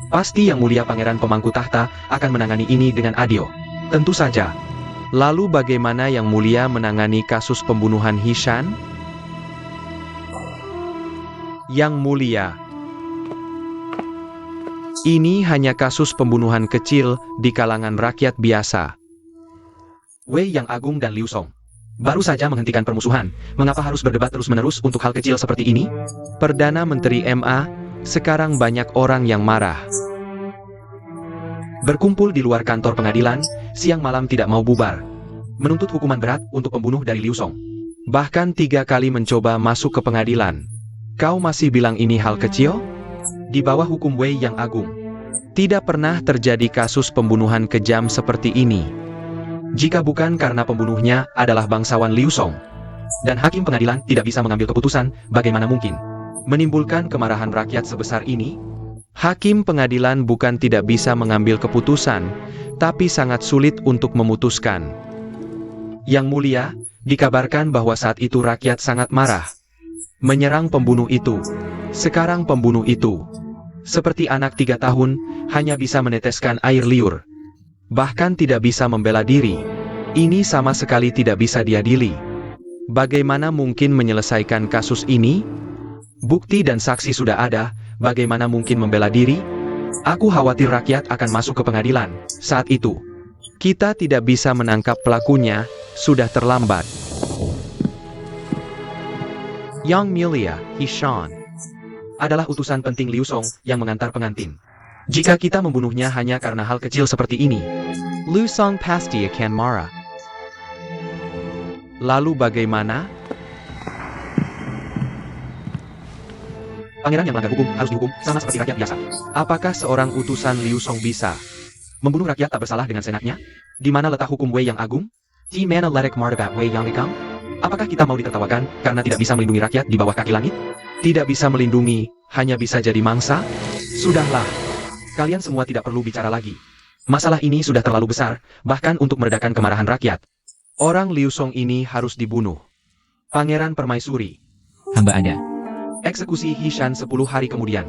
pasti Yang Mulia Pangeran Pemangku Tahta akan menangani ini dengan adil. Tentu saja. lalu bagaimana Yang Mulia menangani kasus pembunuhan Hishan? Yang Mulia, ini hanya kasus pembunuhan kecil di kalangan rakyat biasa. Wei yang agung dan Liu Song baru saja menghentikan permusuhan. Mengapa harus berdebat terus-menerus untuk hal kecil seperti ini? Perdana Menteri MA, sekarang banyak orang yang marah. Berkumpul di luar kantor pengadilan, siang malam tidak mau bubar. Menuntut hukuman berat untuk pembunuh dari Liu Song. Bahkan 3 kali mencoba masuk ke pengadilan. Kau masih bilang ini hal kecil? Di bawah hukum Wei yang agung. Tidak pernah terjadi kasus pembunuhan kejam seperti ini. Jika bukan karena pembunuhnya adalah bangsawan Liu Song, dan hakim pengadilan tidak bisa mengambil keputusan, bagaimana mungkin menimbulkan kemarahan rakyat sebesar ini? Hakim pengadilan bukan tidak bisa mengambil keputusan, tapi sangat sulit untuk memutuskan. Yang Mulia, dikabarkan bahwa saat itu rakyat sangat marah. Menyerang pembunuh itu. Sekarang pembunuh itu, seperti anak 3 tahun, hanya bisa meneteskan air liur. Bahkan tidak bisa membela diri. Ini sama sekali tidak bisa diadili. Bagaimana mungkin menyelesaikan kasus ini? Bukti dan saksi sudah ada, bagaimana mungkin membela diri? Aku khawatir rakyat akan masuk ke pengadilan. Saat itu, kita tidak bisa menangkap pelakunya, sudah terlambat. Yang Mulia, Hishan, adalah utusan penting Liu Song yang mengantar pengantin. Jika kita membunuhnya hanya karena hal kecil seperti ini, Liu Song pasti akan marah. Lalu bagaimana? Pangeran yang melanggar hukum harus dihukum sama seperti rakyat biasa. Apakah seorang utusan Liu Song bisa Membunuh rakyat tak bersalah dengan senaknya? Di mana letak hukum Wei yang agung? Di mana letak martabat Wei yang ikam? Apakah kita mau ditertawakan karena tidak bisa melindungi rakyat di bawah kaki langit? Tidak bisa melindungi, hanya bisa jadi mangsa? Sudahlah. Kalian semua tidak perlu bicara lagi. Masalah ini sudah terlalu besar, bahkan untuk meredakan kemarahan rakyat. Orang Liu Song ini harus dibunuh. Pangeran Permaisuri. Hamba ada. Eksekusi Hishan 10 hari kemudian.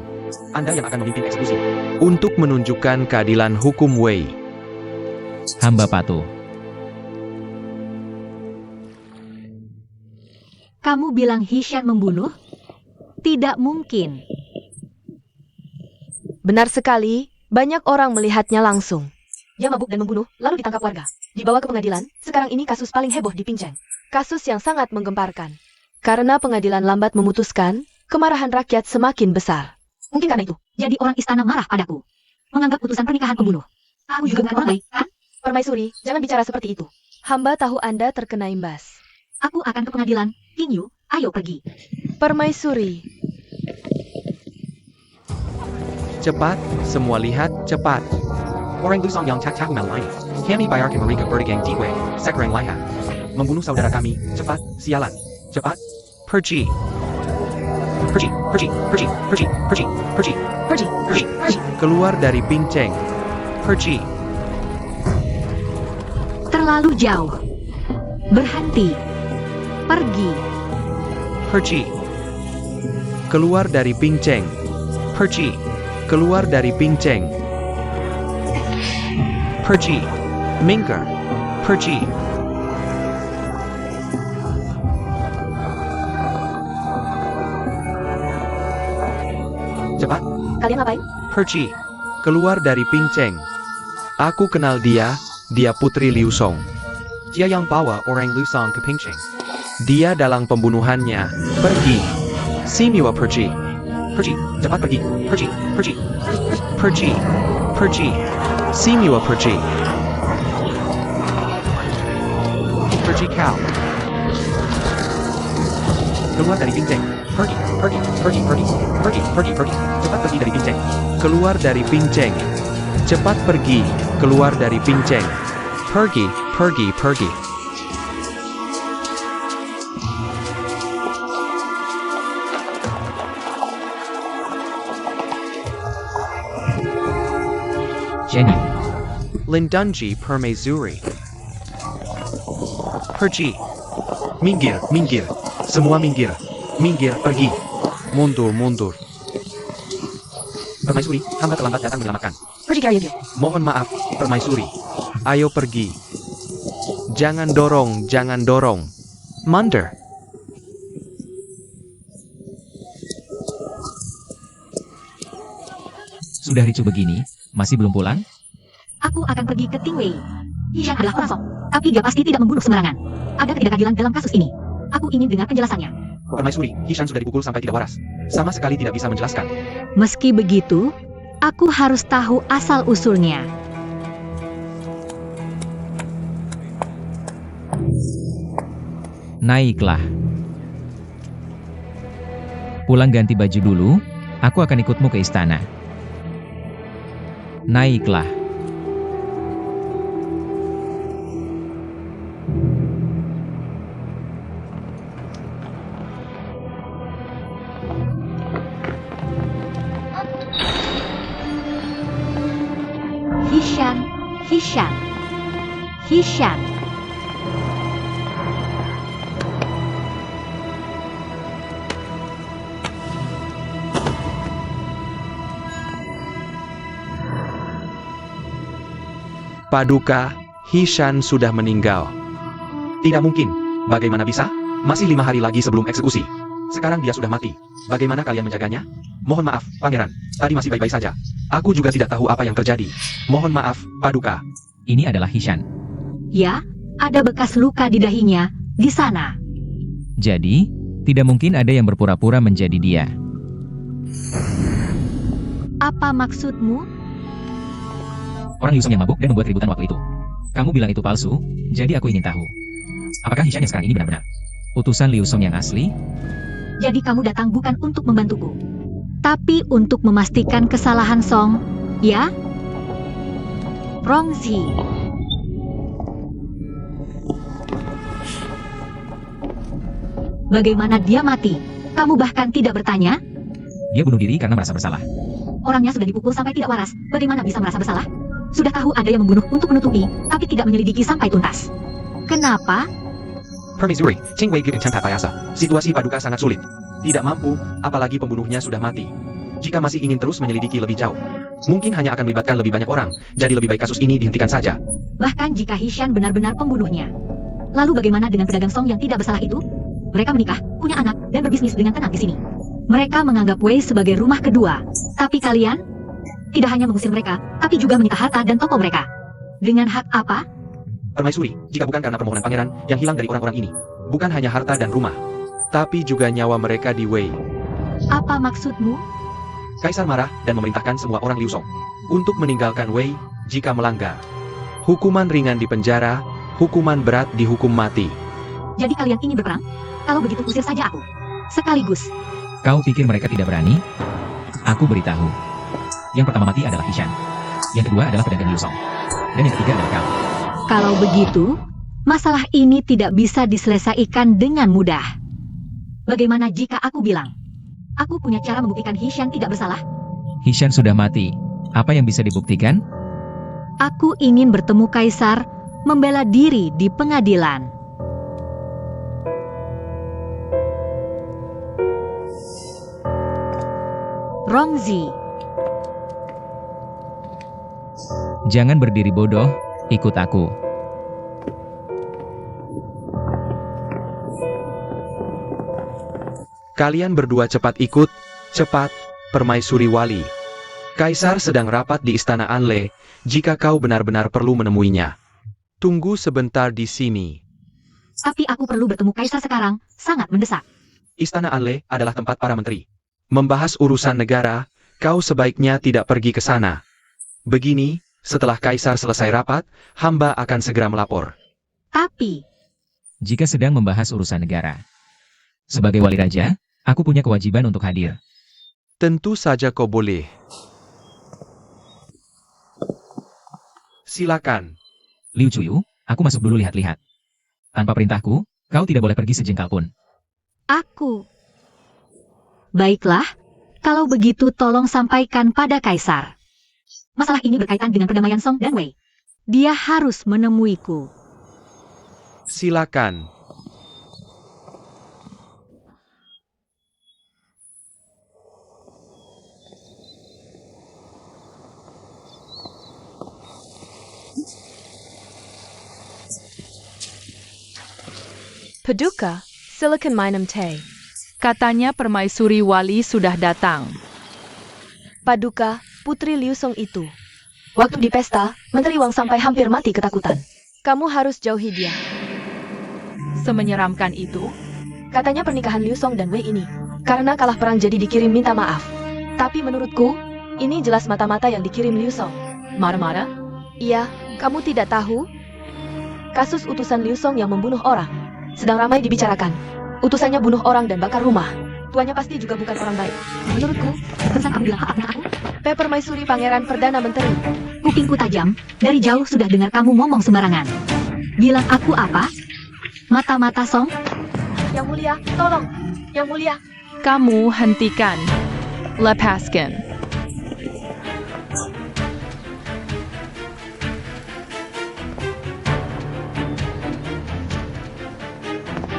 Anda yang akan memimpin eksekusi. Untuk menunjukkan keadilan hukum Wei. Hamba patuh. Kamu bilang Hishan membunuh? Tidak mungkin. Benar sekali, banyak orang melihatnya langsung. Dia mabuk dan membunuh, lalu ditangkap warga. Dibawa ke pengadilan, sekarang ini kasus paling heboh di Pinceng. Kasus yang sangat menggemparkan. Karena pengadilan lambat memutuskan, kemarahan rakyat semakin besar. Mungkin karena itu, jadi orang istana marah padaku. Menganggap putusan pernikahan pembunuh. Aku juga bukan orang baik, kan? Permaisuri, jangan bicara seperti itu. Hamba tahu Anda terkena imbas. Aku akan ke pengadilan. King Yu, ayo pergi. Permaisuri, Cepat, semua lihat, cepat. Orang Liu Song yang tak tahu malu-malu. Kami bayarkan mereka berdagang di Wei, sekarang lihat. Membunuh saudara kami, cepat, sialan. Cepat, Pergi. pergi, pergi, pergi, pergi, pergi, pergi, pergi, pergi, pergi. Keluar dari Pinceng. Pergi. Terlalu jauh. Berhenti. Pergi. Pergi. Keluar dari Pinceng. Pergi. Keluar dari Pinceng. Pergi. Minggir. Pergi. Cepat, Kalian ngapain? Pergi. Keluar dari Pinceng. Aku kenal dia, dia putri Liu Song. dia yang bawa orang Liu Song ke Pinceng. Dia dalam pembunuhannya. Pergi. Simiwa pergi. Pergi, cepat pergi, pergi, pergi. Pergi. Pergi. Simiwa pergi. Pergi kau. Keluar dari Pinceng. Pergi, pergi, pergi, pergi, pergi, pergi, pergi. Cepat pergi dari Pinceng. Keluar dari Pinceng. Cepat pergi. Keluar dari Pinceng. Pergi, pergi, pergi. Jenny. Lindunji Permaisuri. Pergi. Minggir, minggir. Semua minggir. Minggir, pergi. Mundur, mundur. Permaisuri, hamba terlambat datang menyelamatkan. Pergi kalian. Mohon maaf, Permaisuri. Ayo pergi. Jangan dorong, jangan dorong. Mundur. Sudah ricu begini, masih belum pulang? Aku akan pergi ke Tingwei. Hishan adalah orang Song, tapi dia pasti tidak membunuh sembarangan. Ada ketidakadilan dalam kasus ini. Aku ingin dengar penjelasannya. Permaisuri, Hishan sudah dipukul sampai tidak waras. Sama sekali tidak bisa menjelaskan. Meski begitu, aku harus tahu asal-usulnya. Naiklah. Pulang ganti baju dulu, aku akan ikutmu ke istana. Naiklah. Hishan, Hishan, Hishan. Paduka, Hishan sudah meninggal. Tidak mungkin. Bagaimana bisa? Masih 5 hari lagi sebelum eksekusi. Sekarang dia sudah mati. Bagaimana kalian menjaganya? Mohon maaf, Pangeran. Tadi masih baik-baik saja. Aku juga tidak tahu apa yang terjadi. Mohon maaf, Paduka. Ini adalah Hishan. Ya, ada bekas luka di dahinya, di sana. Jadi, tidak mungkin ada yang berpura-pura menjadi dia. Apa maksudmu? Orang Liu Song yang mabuk dan membuat keributan waktu itu. Kamu bilang itu palsu, jadi aku ingin tahu. Apakah Hishan yang sekarang ini benar-benar utusan Liu Song yang asli? Jadi kamu datang bukan untuk membantuku, tapi untuk memastikan kesalahan Song, ya? Rongzi. Bagaimana dia mati? Kamu bahkan tidak bertanya? Dia bunuh diri karena merasa bersalah. Orangnya sudah dipukul sampai tidak waras. Bagaimana bisa merasa bersalah? Sudah tahu ada yang membunuh untuk menutupi, tapi tidak menyelidiki sampai tuntas. Kenapa? Permaisuri, Qing Wei Gyu tempat Ayasa. Situasi Paduka sangat sulit. Tidak mampu, apalagi pembunuhnya sudah mati. Jika masih ingin terus menyelidiki lebih jauh, mungkin hanya akan melibatkan lebih banyak orang. Jadi lebih baik kasus ini dihentikan saja. Bahkan jika Hishan benar-benar pembunuhnya. Lalu bagaimana dengan pedagang Song yang tidak bersalah itu? Mereka menikah, punya anak, dan berbisnis dengan tenang di sini. Mereka menganggap Wei sebagai rumah kedua. Tapi kalian tidak hanya mengusir mereka, tapi juga menyita harta dan toko mereka. Dengan hak apa? Permaisuri, jika bukan karena permohonan pangeran yang hilang dari orang-orang ini, bukan hanya harta dan rumah, Tapi juga nyawa mereka di Wei. Apa maksudmu? Kaisar marah dan memerintahkan semua orang Liu Song Untuk meninggalkan Wei jika melanggar. Hukuman ringan di penjara, hukuman berat dihukum mati. Jadi kalian ingin berperang? Kalau begitu usir saja aku. Sekaligus. Kau pikir mereka tidak berani? Aku beritahu. Yang pertama mati adalah Hishan. Yang kedua adalah pedagang Liu Song. Dan yang ketiga adalah kau. Kalau begitu, masalah ini tidak bisa diselesaikan dengan mudah. Bagaimana jika aku bilang, aku punya cara membuktikan Hishan tidak bersalah? Hishan sudah mati. Apa yang bisa dibuktikan? Aku ingin bertemu Kaisar, membela diri di pengadilan. Rongzi, Jangan berdiri bodoh, ikut aku. Kalian berdua cepat ikut, cepat, Permaisuri Wali. Kaisar sedang rapat di Istana Anle, jika kau benar-benar perlu menemuinya. Tunggu sebentar di sini. tapi aku perlu bertemu Kaisar sekarang, sangat mendesak. Istana Anle adalah tempat para menteri. Membahas urusan negara, kau sebaiknya tidak pergi ke sana. Begini, setelah Kaisar selesai rapat, hamba akan segera melapor. Tapi, Jika sedang membahas urusan negara. Sebagai wali raja, aku punya kewajiban untuk hadir. Tentu saja kau boleh. Silakan. Liu Chuyu, aku masuk dulu lihat-lihat. Tanpa perintahku, kau tidak boleh pergi sejengkal pun. aku... Baiklah, kalau begitu tolong sampaikan pada Kaisar. Masalah ini berkaitan dengan perdamaian Song dan Wei. Dia harus menemuiku. Silakan. Paduka, silakan minum teh. Katanya Permaisuri Wali sudah datang. Paduka, Putri Liu Song itu. Waktu di pesta, Menteri Wang sampai hampir mati ketakutan. Kamu harus jauhi dia. Semenyeramkan itu, Katanya pernikahan Liu Song dan Wei ini, karena kalah perang jadi dikirim minta maaf. Tapi menurutku, ini jelas mata-mata yang dikirim Liu Song. marah-marah? Iya, kamu tidak tahu? Kasus utusan Liu Song yang membunuh orang sedang ramai dibicarakan. Utusannya bunuh orang dan bakar rumah. Tuannya pasti juga bukan orang baik. Menurutku, Barusan kamu bilang apa tentang aku? Permaisuri Pangeran Perdana Menteri. Kupingku tajam, dari jauh sudah dengar kamu ngomong sembarangan. Bilang aku apa? Mata-mata Song? Yang mulia, tolong. Yang mulia. Kamu hentikan. Lepaskan.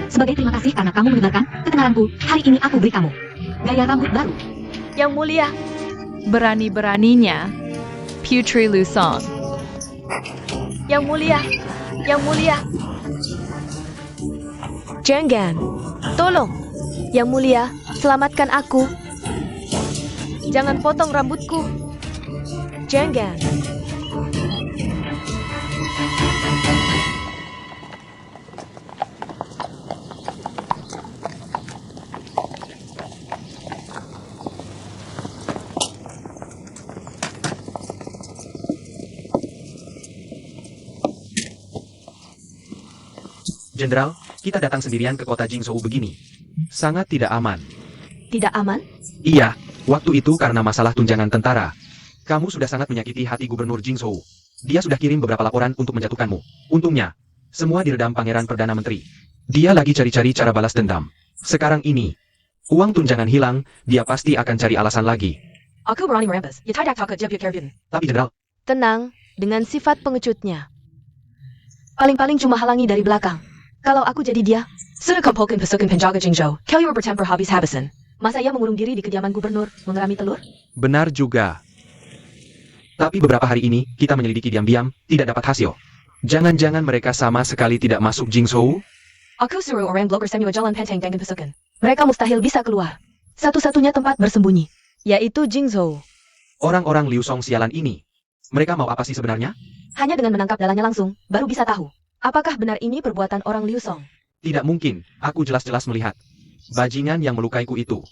Sebagai terima kasih karena kamu mendengarkan ketenaranku, hari ini aku beri kamu gaya rambut baru. Yang mulia. Berani-beraninya, Putri Liu Song. Yang mulia. Yang mulia. Jangan. Tolong. Yang mulia, selamatkan aku. Jangan potong rambutku. Jangan. Jenderal, kita datang sendirian ke kota Jingzhou begini. Sangat tidak aman. Tidak aman? Iya, waktu itu karena masalah tunjangan tentara. Kamu sudah sangat menyakiti hati Gubernur Jingzhou. Dia sudah kirim beberapa laporan untuk menjatuhkanmu. Untungnya, semua diredam Pangeran Perdana Menteri. Dia lagi cari-cari cara balas dendam. Sekarang ini, uang tunjangan hilang, dia pasti akan cari alasan lagi. Aku berani merampas. Ya tidak takut jebuk Kervin. Tapi Jenderal, Tenang, dengan sifat pengecutnya. Paling-paling cuma halangi dari belakang. Kalau aku jadi dia, sudah kumpulkan pasukan penjaga Jingzhou. Kalian bertempur habis-habisan. Masa ia mengurung diri di kediaman gubernur, mengerami telur? Benar juga. tapi beberapa hari ini, kita menyelidiki diam-diam, tidak dapat hasil. Jangan-jangan mereka sama sekali tidak masuk Jingzhou? Aku suruh orang blogger Samuel jalan penting dengan pasukan. Mereka mustahil bisa keluar. Satu-satunya tempat bersembunyi, yaitu Jingzhou. Orang-orang Liu Song sialan ini. Mereka mau apa sih sebenarnya? Hanya dengan menangkap dalangnya langsung, baru bisa tahu. Apakah benar ini perbuatan orang Liu Song? Tidak mungkin, aku jelas-jelas melihat. Bajingan yang melukaiku itu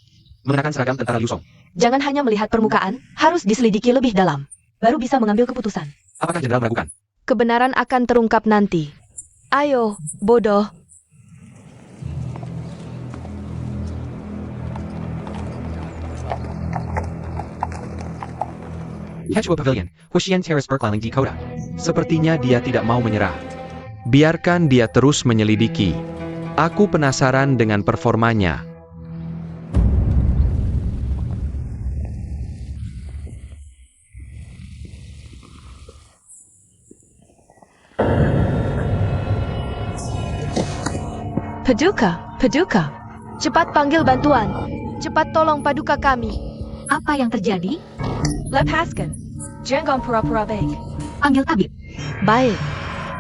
mengenakan seragam tentara Liu Song. Jangan hanya melihat permukaan, harus diselidiki lebih dalam. Baru bisa mengambil keputusan. Apakah Jenderal meragukan? Kebenaran akan terungkap nanti. Ayo, bodoh. Hechua Pavilion, Huxian Terrace Berkeliling di Kota. Sepertinya dia tidak mau menyerah. Biarkan dia terus menyelidiki. Aku penasaran dengan performanya. Paduka. Cepat panggil bantuan. Cepat tolong Paduka kami. Apa yang terjadi? Lepaskan. Jangan pura-pura baik. Panggil tabib. Baik.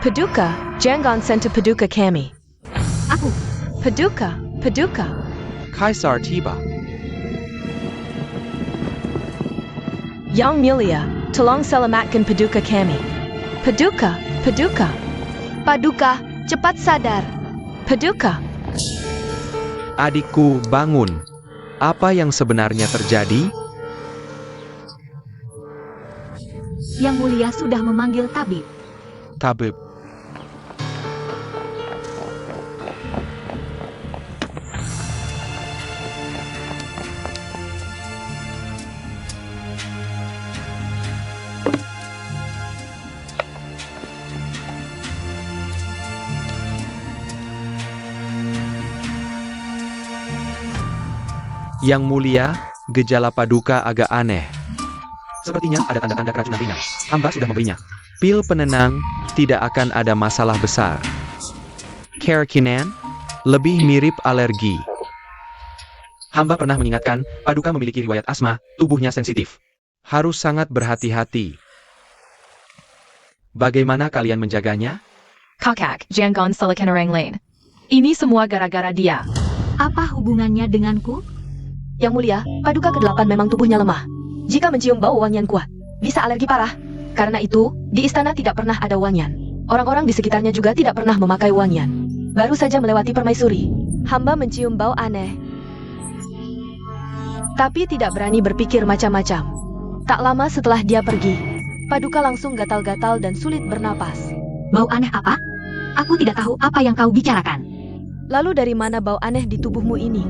Paduka, jangan sentuh Paduka kami. Aku. Paduka. Kaisar tiba. Yang mulia, tolong selamatkan Paduka kami. Paduka. Paduka, cepat sadar. Paduka. Adikku, bangun. Apa yang sebenarnya terjadi? Yang mulia sudah memanggil tabib. Tabib. Yang mulia, gejala Paduka agak aneh. Sepertinya ada tanda-tanda keracunan ringan. Hamba sudah memberinya. Pil penenang, tidak akan ada masalah besar. Carkinan, lebih mirip alergi. Hamba pernah mengingatkan, Paduka memiliki riwayat asma, tubuhnya sensitif. Harus sangat berhati-hati. Bagaimana kalian menjaganya? Kakak, jangan salahkan orang lain. Ini semua gara-gara dia. Apa hubungannya denganku? Yang mulia, Paduka ke-8 memang tubuhnya lemah. Jika mencium bau wangian kuat, bisa alergi parah. Karena itu, di istana tidak pernah ada wangian. Orang-orang di sekitarnya juga tidak pernah memakai wangian. Baru saja melewati permaisuri, hamba mencium bau aneh. Tapi tidak berani berpikir macam-macam. Tak lama setelah dia pergi, Paduka langsung gatal-gatal dan sulit bernapas. Bau aneh apa? Aku tidak tahu apa yang kau bicarakan. Lalu dari mana bau aneh di tubuhmu ini?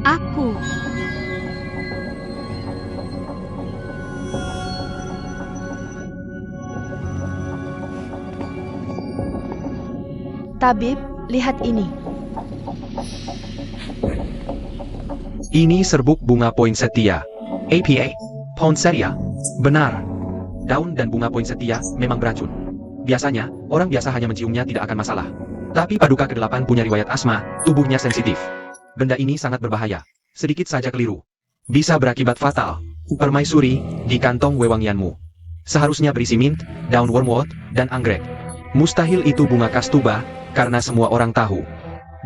Aku. Tabib, lihat ini. Ini serbuk bunga poinsettia. APA, Poinsettia. Benar. Daun dan bunga poinsettia memang beracun. Biasanya, orang biasa hanya menciumnya tidak akan masalah. Tapi Paduka ke-8 punya riwayat asma, tubuhnya sensitif. Benda ini sangat berbahaya. Sedikit saja keliru bisa berakibat fatal. Permaisuri, di kantong wewangianmu seharusnya berisi mint, daun wormwood, dan anggrek. Mustahil itu bunga kastuba, karena semua orang tahu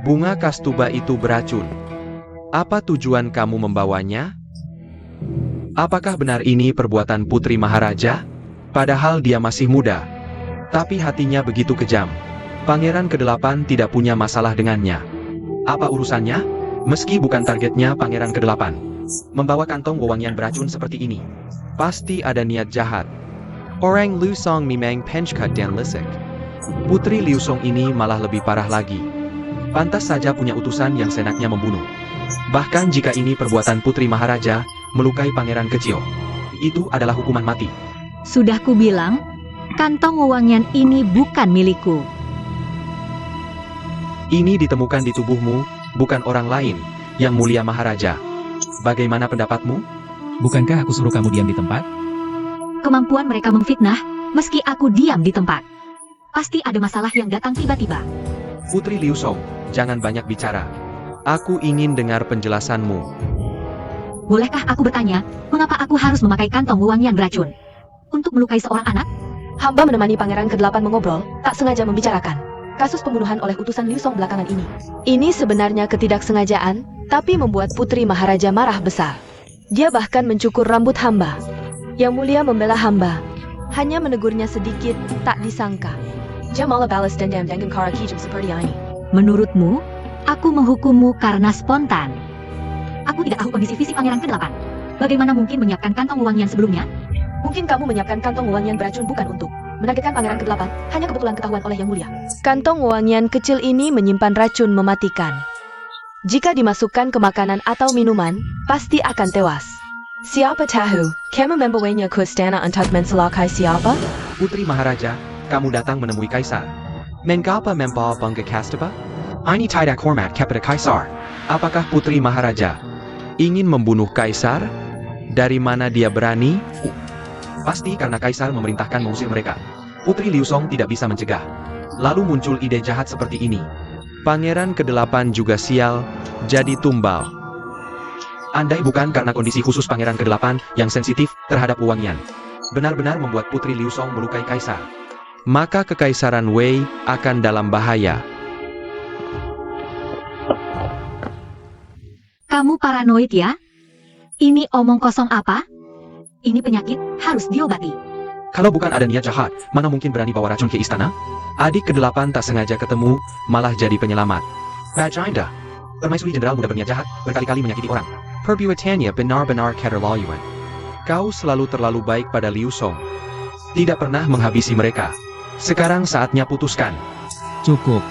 bunga kastuba itu beracun. Apa tujuan kamu membawanya? Apakah benar ini perbuatan Putri Maharaja? Padahal dia masih muda, tapi hatinya begitu kejam. Pangeran ke-8 tidak punya masalah dengannya. Apa urusannya? Meski bukan targetnya Pangeran ke-8, membawa kantong wewangian beracun seperti ini, pasti ada niat jahat. Orang Liu Song memang penchkat dan lisik. Putri Liu Song ini malah lebih parah lagi. Pantas saja punya utusan yang senaknya membunuh. Bahkan jika ini perbuatan Putri Maharaja, melukai pangeran kecil, itu adalah hukuman mati. Sudah kubilang, kantong wewangian ini bukan milikku. Ini ditemukan di tubuhmu, bukan orang lain, Yang Mulia Maharaja. Bagaimana pendapatmu? Bukankah aku suruh kamu diam di tempat? Kemampuan mereka memfitnah, meski aku diam di tempat. Pasti ada masalah yang datang tiba-tiba. Putri Liu Song, jangan banyak bicara. Aku ingin dengar penjelasanmu. Bolehkah aku bertanya, mengapa aku harus memakai kantong wewangian beracun? Untuk melukai seorang anak? Hamba menemani Pangeran ke-8 mengobrol, tak sengaja membicarakan kasus pembunuhan oleh utusan Liu Song belakangan ini. Ini sebenarnya ketidaksengajaan, tapi membuat Putri Maharaja marah besar. Dia bahkan mencukur rambut hamba. Yang Mulia membela hamba, hanya menegurnya sedikit, tak disangka. Jamala balas dendam dengan cara kejam seperti ini. Menurutmu, aku menghukummu karena spontan. Aku tidak tahu kondisi fisik Pangeran ke-8. Bagaimana mungkin menyiapkan kantong wewangian sebelumnya? Mungkin kamu menyiapkan kantong wewangian beracun bukan untuk menargetkan Pangeran ke-8, hanya kebetulan ketahuan oleh Yang Mulia. Kantong wewangian kecil ini menyimpan racun mematikan. Jika dimasukkan ke makanan atau minuman, pasti akan tewas. Siapa tahu, kamu membawanya ke istana untuk mencelakai siapa? Putri Maharaja, kamu datang menemui Kaisar. Mengapa membawa bangga Kastaba? Ini tidak hormat kepada Kaisar. Apakah Putri Maharaja ingin membunuh Kaisar? Dari mana dia berani? Pasti karena Kaisar memerintahkan mengusir mereka. Putri Liu Song tidak bisa mencegah. Lalu muncul ide jahat seperti ini. Pangeran ke-8 juga sial, jadi tumbal. Andai bukan karena kondisi khusus Pangeran ke-8 yang sensitif terhadap wewangian, benar-benar membuat Putri Liu Song melukai Kaisar, maka kekaisaran Wei akan dalam bahaya. Kamu paranoid ya? Ini omong kosong apa? Ini penyakit, harus diobati. Kalau bukan ada niat jahat, mana mungkin berani bawa racun ke istana? Adik ke-8 tak sengaja ketemu, malah jadi penyelamat. Bajinda. Permaisuri jenderal muda berniat jahat, berkali-kali menyakiti orang. Perbuatannya benar-benar keterlaluan. Kau selalu terlalu baik pada Liu Song. Tidak pernah menghabisi mereka. Sekarang saatnya putuskan. Cukup.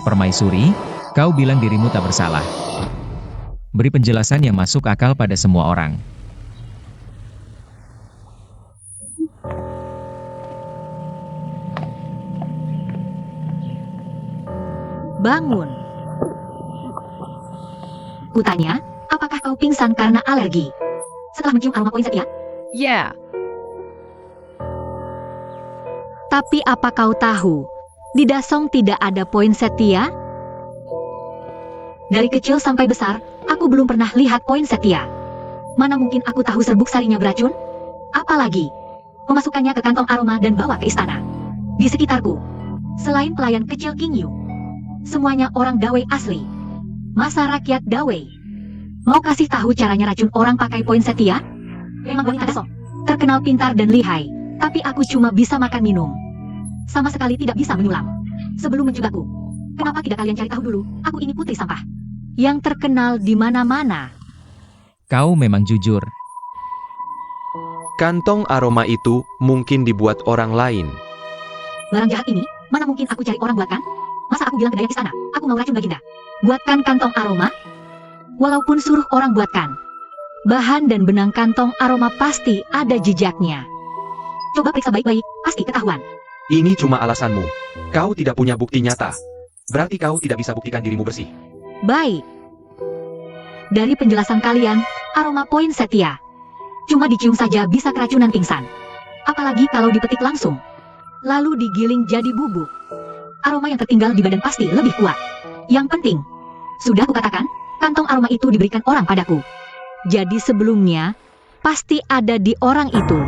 Permaisuri, kau bilang dirimu tak bersalah. Beri penjelasan yang masuk akal pada semua orang. Bangun. Kutanya, apakah kau pingsan karena alergi? Setelah mencium aroma poinsettia? Yeah. Tapi apa kau tahu, di Dasong tidak ada poinsettia? Dari kecil sampai besar, aku belum pernah lihat poinsettia. Mana mungkin aku tahu serbuk sarinya beracun? Apalagi, memasukkannya ke kantong aroma dan bawa ke istana. Di sekitarku, selain pelayan kecil King Yu, semuanya orang Dawei asli. Masa rakyat Dawei. Mau kasih tahu caranya racun orang pakai poinsettia? Memang wanita Dasong terkenal pintar dan lihai, tapi aku cuma bisa makan minum. Sama sekali tidak bisa menyulam. Sebelum menjebakku, kenapa tidak kalian cari tahu dulu? Aku ini putri sampah yang terkenal di mana-mana. Kau memang jujur. Kantong aroma itu mungkin dibuat orang lain. Barang jahat ini, mana mungkin aku cari orang buatkan? Masa aku bilang ke Dayak istana, aku mau racun Baginda. Buatkan kantong aroma? Walaupun suruh orang buatkan, bahan dan benang kantong aroma pasti ada jejaknya. Coba periksa baik-baik, pasti ketahuan. Ini cuma alasanmu. Kau tidak punya bukti nyata. Berarti kau tidak bisa buktikan dirimu bersih. Baik. Dari penjelasan kalian, aroma poinsettia cuma dicium saja bisa keracunan pingsan. Apalagi kalau dipetik langsung, lalu digiling jadi bubuk. Aroma yang tertinggal di badan pasti lebih kuat. Yang penting, sudah kukatakan, kantong aroma itu diberikan orang padaku. Jadi sebelumnya, pasti ada di orang itu.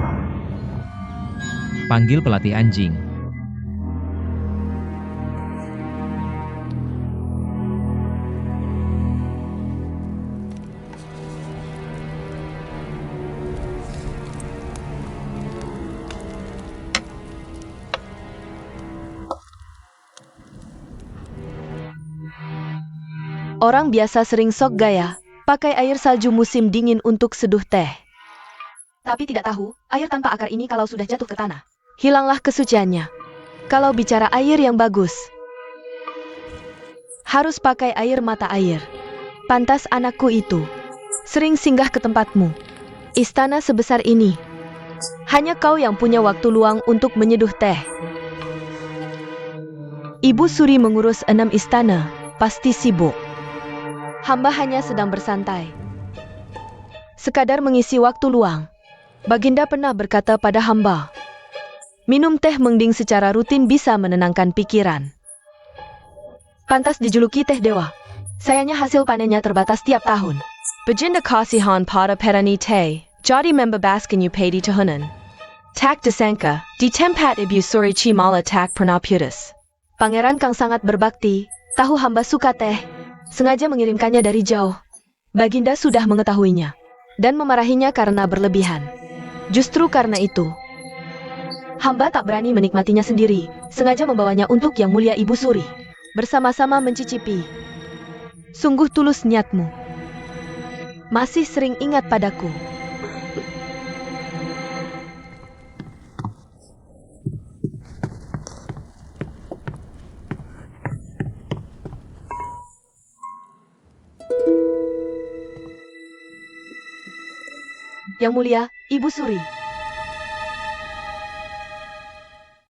Panggil pelatih anjing. Orang biasa sering sok gaya, pakai air salju musim dingin untuk seduh teh. Tapi tidak tahu, air tanpa akar ini kalau sudah jatuh ke tanah, hilanglah kesuciannya. Kalau bicara air yang bagus, harus pakai air mata air. Pantas anakku itu sering singgah ke tempatmu. Istana sebesar ini, hanya kau yang punya waktu luang untuk menyeduh teh. Ibu Suri mengurus 6 istana, pasti sibuk. Hamba hanya sedang bersantai, sekadar mengisi waktu luang. Baginda pernah berkata pada hamba, minum teh mending secara rutin bisa menenangkan pikiran. Pantas dijuluki teh dewa. Sayangnya hasil panennya terbatas tiap tahun. Baginda kasihan pada petani teh, jadi membebaskan upeti tahunan. Tak disangka, di tempat ibu Suri Cimala tak pernah putus. Pangeran Kang sangat berbakti, tahu hamba suka teh, sengaja mengirimkannya dari jauh. Baginda sudah mengetahuinya dan memarahinya karena berlebihan. Justru karena itu, hamba tak berani menikmatinya sendiri, sengaja membawanya untuk Yang Mulia Ibu Suri. Bersama-sama mencicipi. Sungguh tulus niatmu. Masih sering ingat padaku. Yang Mulia, Ibu Suri.